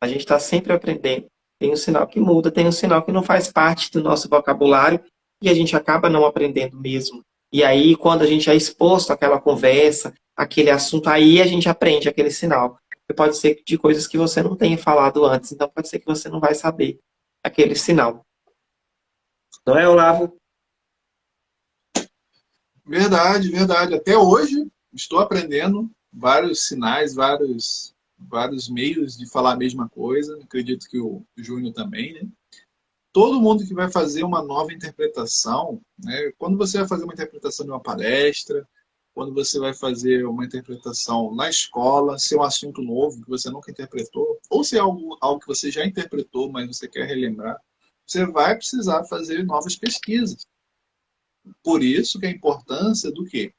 A gente está sempre aprendendo. Tem um sinal que muda, tem um sinal que não faz parte do nosso vocabulário e a gente acaba não aprendendo mesmo. E aí, quando a gente é exposto àquela conversa, aquele assunto, aí a gente aprende aquele sinal. Porque pode ser de coisas que você não tenha falado antes, então pode ser que você não vai saber aquele sinal. Não é, Olavo? Verdade, verdade. Até hoje estou aprendendo vários sinais, vários meios de falar a mesma coisa. Acredito que o Júnior também, né? Todo mundo que vai fazer uma nova interpretação, né? Quando você vai fazer uma interpretação de uma palestra, quando você vai fazer uma interpretação na escola, se é um assunto novo que você nunca interpretou, ou se é algo que você já interpretou, mas você quer relembrar, você vai precisar fazer novas pesquisas. Por isso que a importância do quê?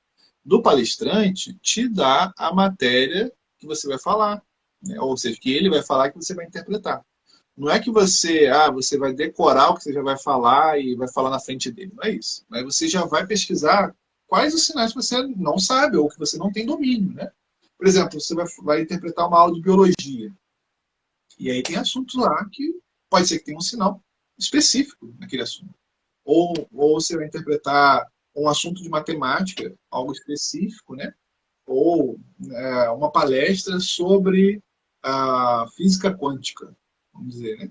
Do palestrante te dar a matéria que você vai falar, né? Ou seja, que ele vai falar que você vai interpretar. Não é que você vai decorar o que você já vai falar e vai falar na frente dele. Não é isso. Mas você já vai pesquisar quais os sinais que você não sabe ou que você não tem domínio, né? Por exemplo, você vai interpretar uma aula de biologia. E aí tem assuntos lá que pode ser que tenha um sinal específico naquele assunto. Ou você vai interpretar um assunto de matemática, algo específico, né? Ou uma palestra sobre a física quântica, vamos dizer, né?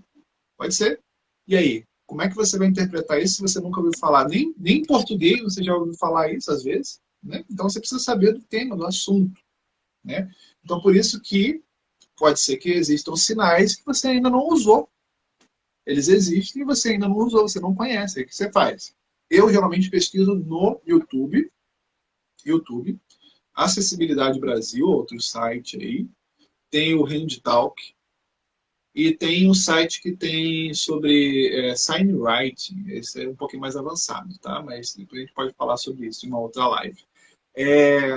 Pode ser. E aí? Como é que você vai interpretar isso se você nunca ouviu falar? Nem em português você já ouviu falar isso às vezes, né? Então você precisa saber do tema, do assunto, né? Então por isso que pode ser que existam sinais que você ainda não usou. Eles existem e você ainda não usou, você não conhece. Aí o que você faz? Eu geralmente pesquiso no YouTube, Acessibilidade Brasil, outro site aí, tem o Handtalk, E tem um site que tem sobre signwriting. Esse é um pouquinho mais avançado, tá? Mas depois a gente pode falar sobre isso em uma outra live. É,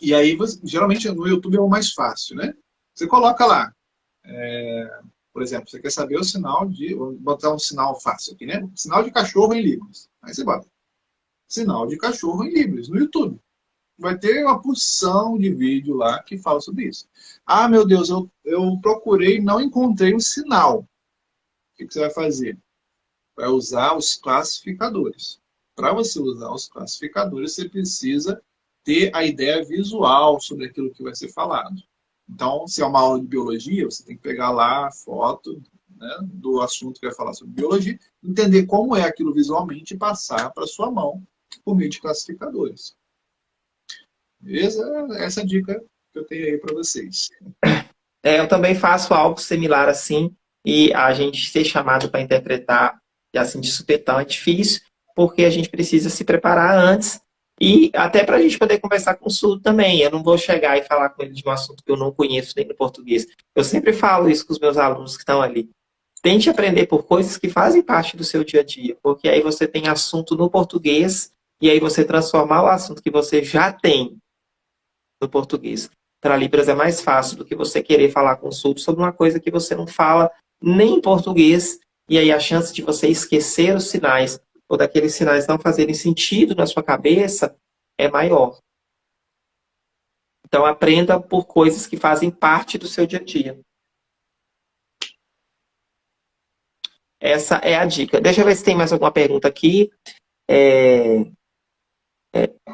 e aí, geralmente no YouTube é o mais fácil, né? Você coloca lá, por exemplo, você quer saber o sinal de... Vou botar um sinal fácil aqui, né? Sinal de cachorro em Libras. Aí você bota sinal de cachorro em Libras no YouTube. Vai ter uma porção de vídeo lá que fala sobre isso. Ah, meu Deus, eu procurei e não encontrei o sinal. O que você vai fazer? Vai usar os classificadores. Para você usar os classificadores, você precisa ter a ideia visual sobre aquilo que vai ser falado. Então, se é uma aula de biologia, você tem que pegar lá a foto, né, do assunto que vai falar sobre biologia, entender como é aquilo visualmente e passar para sua mão por meio de classificadores. Beleza? Essa é a dica que eu tenho aí para vocês. Eu também faço algo similar assim, e a gente ser chamado para interpretar e assim de supetão é difícil, porque a gente precisa se preparar antes e até para a gente poder conversar com o surdo também. Eu não vou chegar e falar com ele de um assunto que eu não conheço nem no português. Eu sempre falo isso com os meus alunos que estão ali. Tente aprender por coisas que fazem parte do seu dia a dia, porque aí você tem assunto no português e aí você transformar o assunto que você já tem no português para Libras é mais fácil do que você querer falar com o surdo sobre uma coisa que você não fala nem em português, e aí a chance de você esquecer os sinais ou daqueles sinais não fazerem sentido na sua cabeça é maior. Então aprenda por coisas que fazem parte do seu dia a dia. Essa é a dica. Deixa eu ver se tem mais alguma pergunta aqui.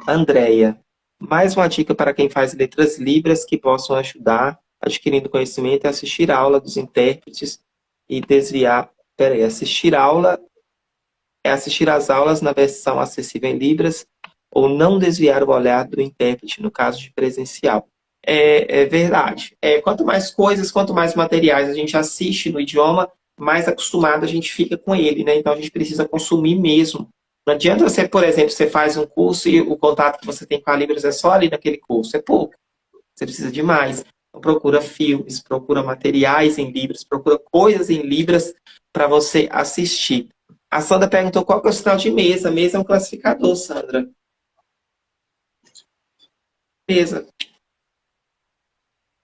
Andréia, mais uma dica para quem faz letras libras que possam ajudar adquirindo conhecimento é assistir a aula dos intérpretes e desviar. Peraí, assistir aula é assistir às aulas na versão acessível em Libras ou não desviar o olhar do intérprete no caso de presencial. É verdade. Quanto mais coisas, quanto mais materiais a gente assiste no idioma, mais acostumado a gente fica com ele, né? Então a gente precisa consumir mesmo. Não adianta você, por exemplo, você faz um curso e o contato que você tem com a Libras é só ali naquele curso. É pouco. Você precisa de mais. Então, procura filmes, procura materiais em Libras, procura coisas em Libras para você assistir. A Sandra perguntou qual que é o sinal de mesa. Mesa é um classificador, Sandra. Mesa.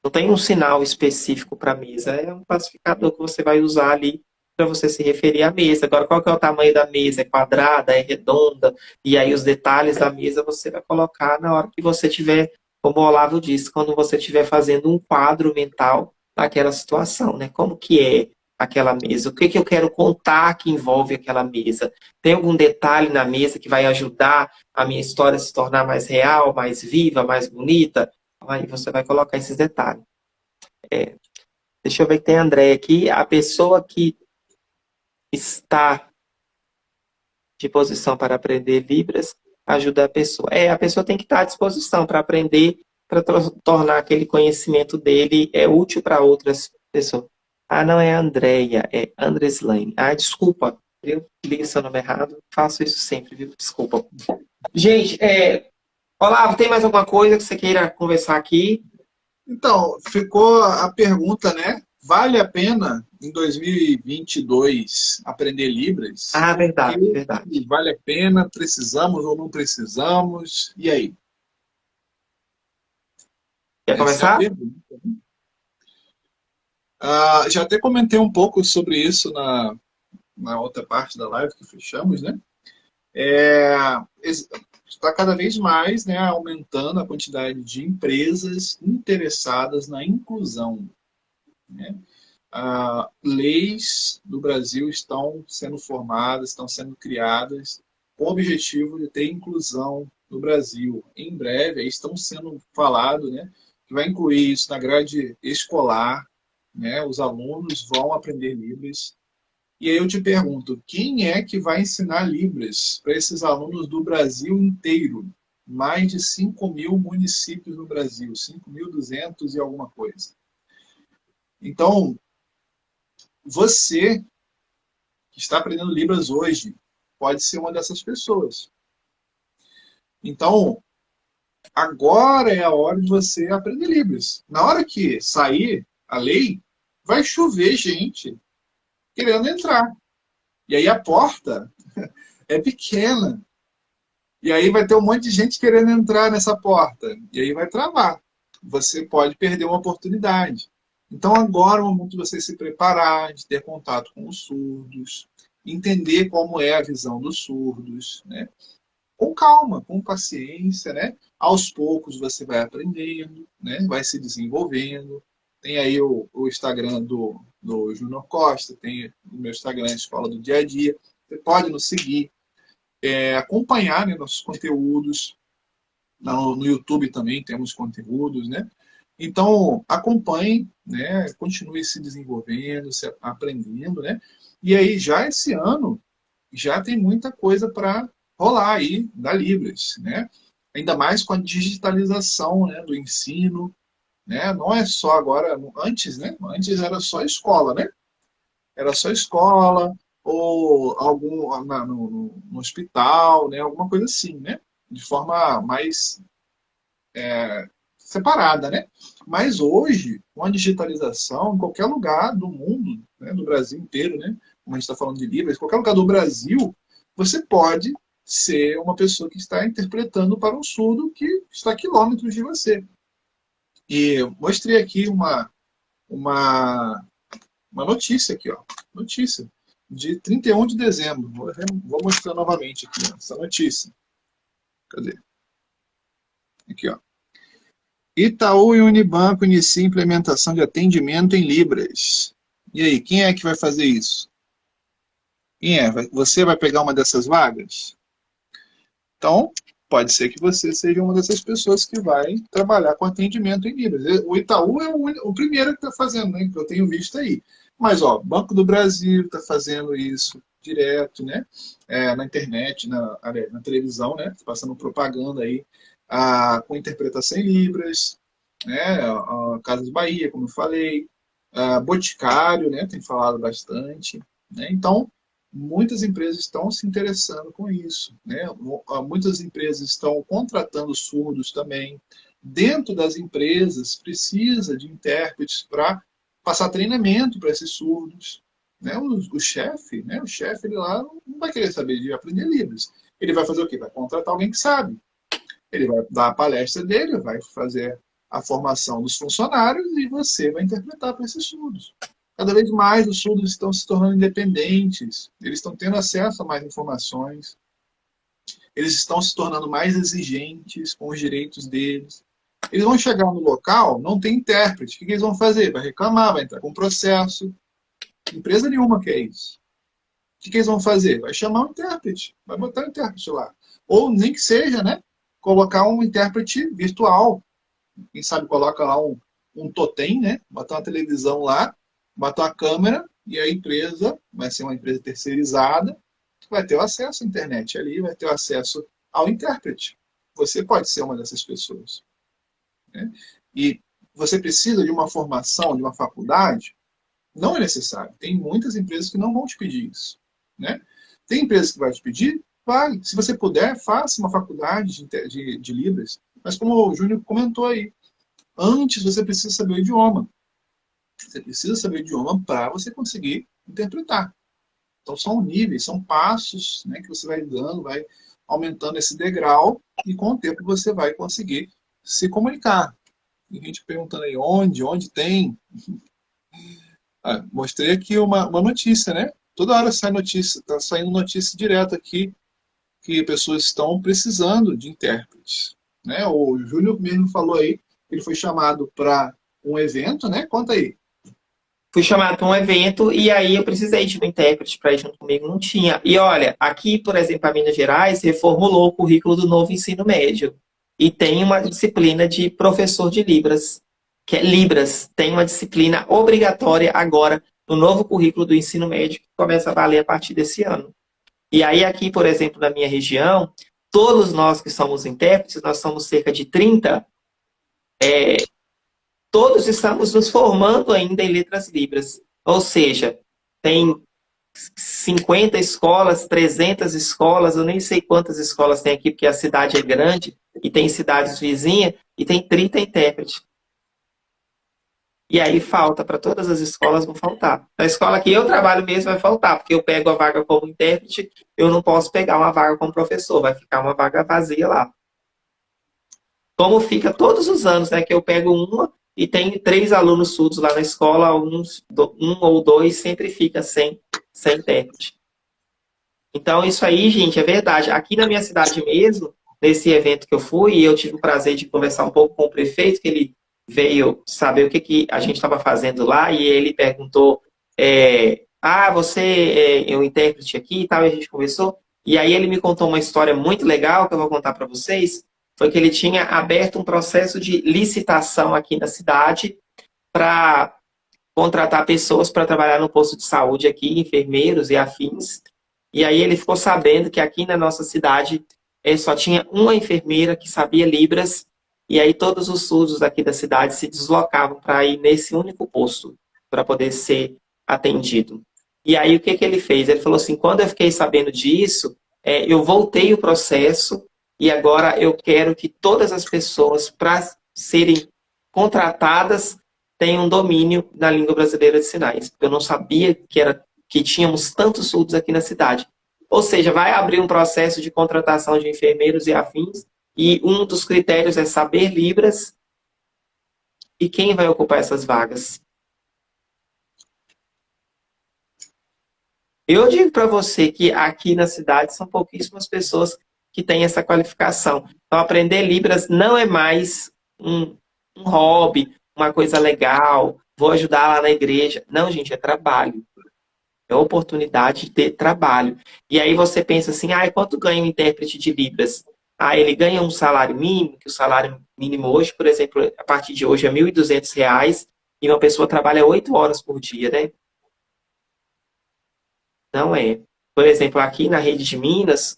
Não tem um sinal específico para mesa. É um classificador que você vai usar ali para você se referir à mesa. Agora, qual que é o tamanho da mesa? É quadrada? É redonda? E aí os detalhes da mesa você vai colocar na hora que você tiver, como o Olavo disse, quando você estiver fazendo um quadro mental daquela situação, né? Como que é aquela mesa? O que que eu quero contar que envolve aquela mesa? Tem algum detalhe na mesa que vai ajudar a minha história a se tornar mais real, mais viva, mais bonita? Aí você vai colocar esses detalhes. Deixa eu ver que tem a André aqui. A pessoa que está de posição para aprender Libras ajuda a pessoa. A pessoa tem que estar à disposição para aprender, para tornar aquele conhecimento dele útil para outras pessoas. Ah, não é Andréia, é Andreslane. Ah, desculpa, eu li seu nome errado. Faço isso sempre, viu? Desculpa. Gente, Olavo, tem mais alguma coisa que você queira conversar aqui? Então, ficou a pergunta, né? Vale a pena, em 2022, aprender Libras? Ah, Por que verdade, verdade. vale a pena? Precisamos ou não precisamos? E aí? Quer Essa é a começar? pergunta. Já até comentei um pouco sobre isso na outra parte da live que fechamos, né? Está cada vez mais, né, aumentando a quantidade de empresas interessadas na inclusão, né? Leis do Brasil estão sendo formadas, estão sendo criadas com o objetivo de ter inclusão no Brasil. Em breve, aí estão sendo falado, né, que vai incluir isso na grade escolar, né, os alunos vão aprender Libras. E aí eu te pergunto, quem é que vai ensinar Libras para esses alunos do Brasil inteiro? Mais de 5.000 municípios no Brasil, 5.200 e alguma coisa. Então, você que está aprendendo Libras hoje pode ser uma dessas pessoas. Então, agora é a hora de você aprender Libras. Na hora que sair a lei, vai chover gente querendo entrar. E aí a porta é pequena. E aí vai ter um monte de gente querendo entrar nessa porta. E aí vai travar. Você pode perder uma oportunidade. Então agora é o momento de você se preparar, de ter contato com os surdos, entender como é a visão dos surdos, né? Com calma, com paciência, né? Aos poucos você vai aprendendo, né? Vai se desenvolvendo. Tem aí o Instagram do Júnior Costa, tem o meu Instagram, Escola do Dia a Dia. Você pode nos seguir, acompanhar, né, nossos conteúdos. No YouTube também temos conteúdos, né? Então, acompanhe, né? Continue se desenvolvendo, se aprendendo, né? E aí, já esse ano, já tem muita coisa para rolar aí da Libras, né? Ainda mais com a digitalização, né, do ensino, né? Não é só agora, antes, né? Antes era só escola, né? Era só escola ou algum no hospital, né? Alguma coisa assim, né? De forma mais separada, né? Mas hoje, com a digitalização, em qualquer lugar do mundo, né, do Brasil inteiro, né? Como a gente está falando de Libras, qualquer lugar do Brasil, você pode ser uma pessoa que está interpretando para um surdo que está a quilômetros de você. E mostrei aqui uma, uma notícia aqui, ó. Notícia de 31 de dezembro. Vou mostrar novamente aqui, ó, essa notícia. Cadê? Aqui, ó. Itaú e Unibanco iniciam implementação de atendimento em Libras. E aí, quem é que vai fazer isso? Quem é? Você vai pegar uma dessas vagas? Então, pode ser que você seja uma dessas pessoas que vai trabalhar com atendimento em Libras. O Itaú é o primeiro que está fazendo, né? Que eu tenho visto aí. Mas, ó, Banco do Brasil está fazendo isso direto, né? Na internet, na televisão, né? Passando propaganda aí com interpretação em Libras, né? A Casas Bahia, como eu falei. Boticário, né? Tem falado bastante. Né? Então, muitas empresas estão se interessando com isso, né? Muitas empresas estão contratando surdos também. Dentro das empresas, precisa de intérpretes para passar treinamento para esses surdos. Né? O chefe, né? O chefe ele lá não vai querer saber de aprender Libras. Ele vai fazer o quê? Vai contratar alguém que sabe. Ele vai dar a palestra dele, vai fazer a formação dos funcionários e você vai interpretar para esses surdos. Cada vez mais os surdos estão se tornando independentes, eles estão tendo acesso a mais informações, eles estão se tornando mais exigentes com os direitos deles. Eles vão chegar no local, não tem intérprete, o que eles vão fazer? Vai reclamar, vai entrar com processo. Empresa nenhuma quer isso. O que eles vão fazer? Vai chamar um intérprete, vai botar um intérprete lá. Ou nem que seja, né? Colocar um intérprete virtual. Quem sabe coloca lá um totem, né? Bota uma televisão lá, bota uma câmera e a empresa vai ser uma empresa terceirizada, vai ter o acesso à internet ali, vai ter o acesso ao intérprete. Você pode ser uma dessas pessoas. Né? E você precisa de uma formação, de uma faculdade? Não é necessário. Tem muitas empresas que não vão te pedir isso. Né? Tem empresas que vão te pedir? Vai. Se você puder, faça uma faculdade de Libras. Mas como o Júnior comentou aí, antes você precisa saber o idioma. Você precisa saber o idioma para você conseguir interpretar. Então são níveis, são passos, né, que você vai dando, vai aumentando esse degrau e com o tempo você vai conseguir se comunicar. Tem gente perguntando aí onde tem. Mostrei aqui uma notícia, né? Toda hora sai notícia, está saindo notícia direto aqui que pessoas estão precisando de intérpretes. Né? O Júlio mesmo falou aí que ele foi chamado para um evento, né? Conta aí. Fui chamado para um evento e aí eu precisei de um intérprete para ir junto comigo, não tinha. E olha, aqui, por exemplo, a Minas Gerais reformulou o currículo do novo ensino médio e tem uma disciplina de professor de Libras, que é Libras. Tem uma disciplina obrigatória agora no novo currículo do ensino médio que começa a valer a partir desse ano. E aí aqui, por exemplo, na minha região, todos nós que somos intérpretes, nós somos cerca de 30, todos estamos nos formando ainda em letras libras. Ou seja, tem 50 escolas, 300 escolas, eu nem sei quantas escolas tem aqui, porque a cidade é grande, e tem cidades vizinhas, e tem 30 intérpretes. E aí falta para todas as escolas, vão faltar. Na escola que eu trabalho mesmo vai faltar, porque eu pego a vaga como intérprete, eu não posso pegar uma vaga como professor, vai ficar uma vaga vazia lá. Como fica todos os anos, né? Que eu pego uma e tem 3 alunos surdos lá na escola, um ou dois sempre fica sem intérprete. Então, isso aí, gente, é verdade. Aqui na minha cidade mesmo, nesse evento que eu fui, eu tive o prazer de conversar um pouco com o prefeito, que ele veio saber o que, que a gente estava fazendo lá, e ele perguntou, você é o intérprete aqui e tal, e a gente conversou. E aí ele me contou uma história muito legal que eu vou contar para vocês, foi que ele tinha aberto um processo de licitação aqui na cidade para contratar pessoas para trabalhar no posto de saúde aqui, enfermeiros e afins. E aí ele ficou sabendo que aqui na nossa cidade só tinha uma enfermeira que sabia Libras, e aí todos os surdos aqui da cidade se deslocavam para ir nesse único posto, para poder ser atendido. E aí o que, que ele fez? Ele falou assim, quando eu fiquei sabendo disso, eu voltei o processo e agora eu quero que todas as pessoas, para serem contratadas, tenham domínio da língua brasileira de sinais. Eu não sabia que tínhamos tantos surdos aqui na cidade. Ou seja, vai abrir um processo de contratação de enfermeiros e afins, e um dos critérios é saber Libras, e quem vai ocupar essas vagas? Eu digo para você que aqui na cidade são pouquíssimas pessoas que têm essa qualificação. Então, aprender Libras não é mais um hobby, uma coisa legal, vou ajudar lá na igreja. Não, gente, é trabalho. É oportunidade de trabalho. E aí você pensa assim, quanto ganha um intérprete de Libras? Ele ganha um salário mínimo, que o salário mínimo hoje, por exemplo, a partir de hoje é R$ 1.200, e uma pessoa trabalha 8 horas por dia, né? Não é. Por exemplo, aqui na rede de Minas,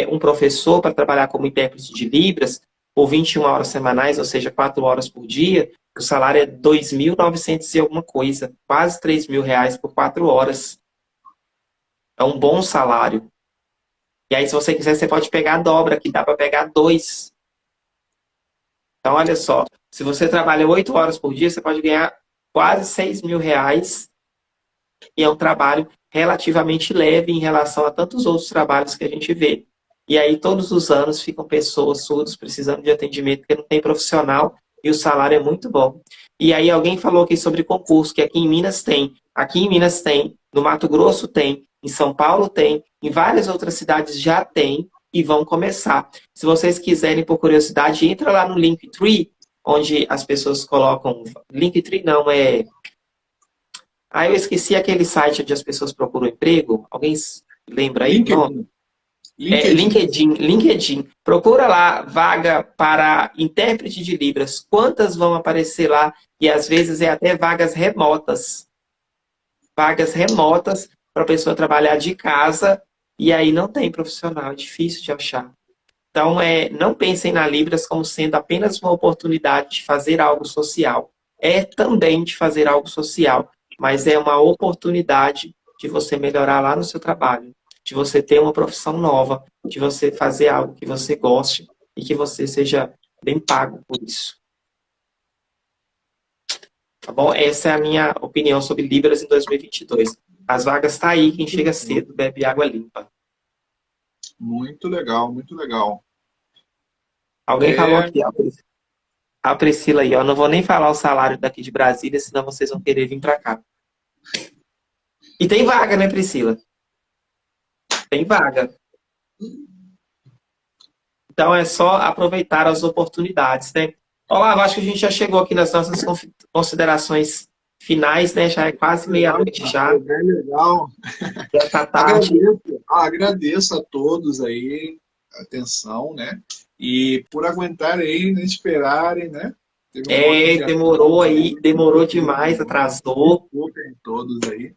um professor para trabalhar como intérprete de Libras, por 21 horas semanais, ou seja, 4 horas por dia, o salário é 2.900 e alguma coisa, quase R$ 3.000 por 4 horas. É um bom salário. E aí, se você quiser, você pode pegar a dobra, que dá para pegar dois. Então, olha só. Se você trabalha 8 horas por dia, você pode ganhar quase R$ 6.000. E é um trabalho relativamente leve em relação a tantos outros trabalhos que a gente vê. E aí, todos os anos, ficam pessoas surdas precisando de atendimento, porque não tem profissional e o salário é muito bom. E aí, alguém falou aqui sobre concurso, que aqui em Minas tem. Aqui em Minas tem, no Mato Grosso tem, em São Paulo tem, em várias outras cidades já tem e vão começar. Se vocês quiserem, por curiosidade, entra lá no Linktree, onde as pessoas colocam... Linktree não, eu esqueci aquele site onde as pessoas procuram emprego. Alguém lembra aí o nome? LinkedIn. LinkedIn. Procura lá, vaga para intérprete de Libras. Quantas vão aparecer lá? E às vezes é até vagas remotas. Vagas remotas para a pessoa trabalhar de casa e aí não tem profissional. É difícil de achar. Então, não pensem na Libras como sendo apenas uma oportunidade de fazer algo social. É também de fazer algo social, mas é uma oportunidade de você melhorar lá no seu trabalho, de você ter uma profissão nova, de você fazer algo que você goste e que você seja bem pago por isso. Tá bom? Essa é a minha opinião sobre Libras em 2022. As vagas estão aí, quem chega cedo bebe água limpa. Muito legal, muito legal. Alguém falou aqui, a Priscila aí, ó. Não vou nem falar o salário daqui de Brasília, senão vocês vão querer vir para cá. E tem vaga, né, Priscila? Tem vaga. Então é só aproveitar as oportunidades, né? Olá, acho que a gente já chegou aqui nas nossas considerações finais, né? Já é quase meia-noite já. É legal. Já tá tarde. Agradeço a todos aí a atenção, né? E por aguentarem aí, né? Esperarem, né? Demorou demais, atrasou. Desculpem todos aí.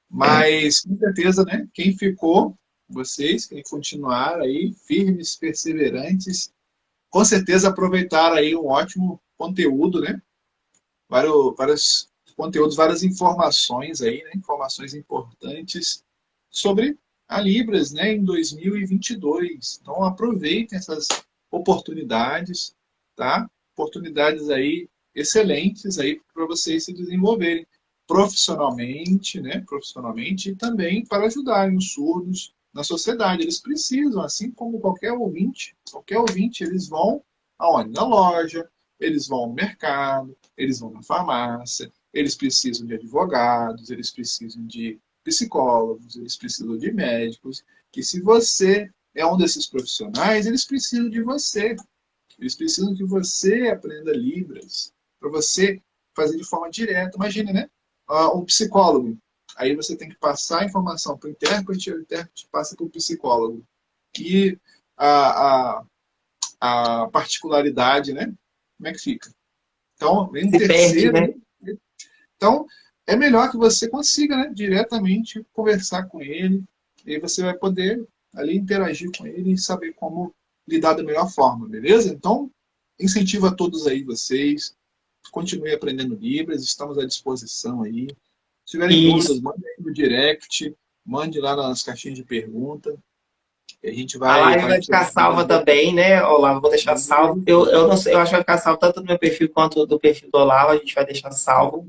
Mas, com certeza, né? Quem ficou, vocês, quem continuar aí, firmes, perseverantes, com certeza aproveitaram aí um ótimo conteúdo, né? Vários conteúdos, várias informações aí, né? Informações importantes sobre a Libras, né? Em 2022. Então, aproveitem essas oportunidades, tá? Oportunidades aí excelentes aí para vocês se desenvolverem profissionalmente, né? Profissionalmente e também para ajudarem os surdos na sociedade. Eles precisam, assim como qualquer ouvinte, eles vão aonde? Na loja, eles vão no mercado, eles vão na farmácia, eles precisam de advogados, eles precisam de psicólogos, eles precisam de médicos, que se você é um desses profissionais, eles precisam de você. Eles precisam que você aprenda Libras, para você fazer de forma direta. Imagina, né? Um psicólogo. Aí você tem que passar a informação para o intérprete passa para o psicólogo. E a, a particularidade, né? Como é que fica? Então, vem um Se perde, terceiro. né? Né? Então, é melhor que você consiga, né, diretamente conversar com ele, e aí você vai poder ali interagir com ele e saber como lidar da melhor forma, beleza? Então, incentivo a todos aí vocês, continue aprendendo Libras, estamos à disposição aí. Se tiverem Isso. dúvidas, mande aí no direct, mande lá nas caixinhas de pergunta, e a gente A live vai vai ficar salva responder. também, né, Olavo? Vou deixar salvo. Eu não sei, eu acho que vai ficar salvo tanto no meu perfil quanto do perfil do Olavo, a gente vai deixar salvo.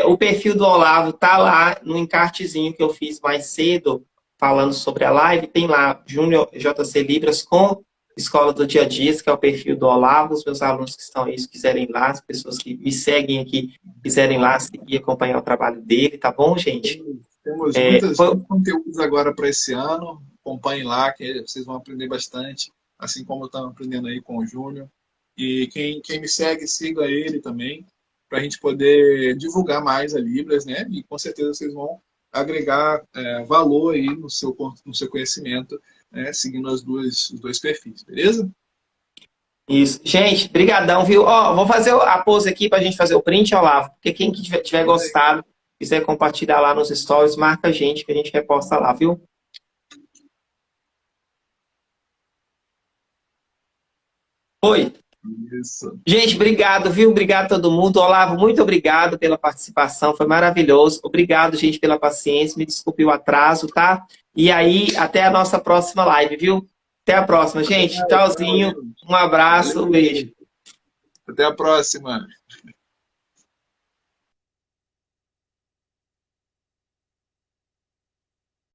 O perfil do Olavo tá lá no encartezinho que eu fiz mais cedo, falando sobre a live. Tem lá Júnior JC Libras com Escola do Dia a Dia, que é o perfil do Olavo. Os meus alunos que estão aí, se quiserem ir lá, as pessoas que me seguem aqui, quiserem ir lá seguir, acompanhar o trabalho dele, tá bom, gente? Temos Foi, muitos conteúdos agora para esse ano. Acompanhem lá, que vocês vão aprender bastante, assim como eu estou aprendendo aí com o Júnior. E quem me segue, siga ele também, para a gente poder divulgar mais a Libras, né? E com certeza vocês vão agregar valor aí no seu conhecimento, né? Seguindo os dois perfis, beleza? Isso. Gente, brigadão, viu? Ó, vou fazer a pose aqui pra gente fazer o print, Olavo, porque quem que tiver gostado, quiser compartilhar lá nos stories, marca a gente que a gente reposta lá, viu? Oi. Isso. Gente, obrigado, viu? Obrigado a todo mundo. Olavo, muito obrigado pela participação, foi maravilhoso. Obrigado, gente, pela paciência. Me desculpe o atraso, tá? E aí, até a nossa próxima live, viu? Até a próxima, gente. Tchau, Tchauzinho, gente. um abraço, um Valeu. beijo. Até a próxima.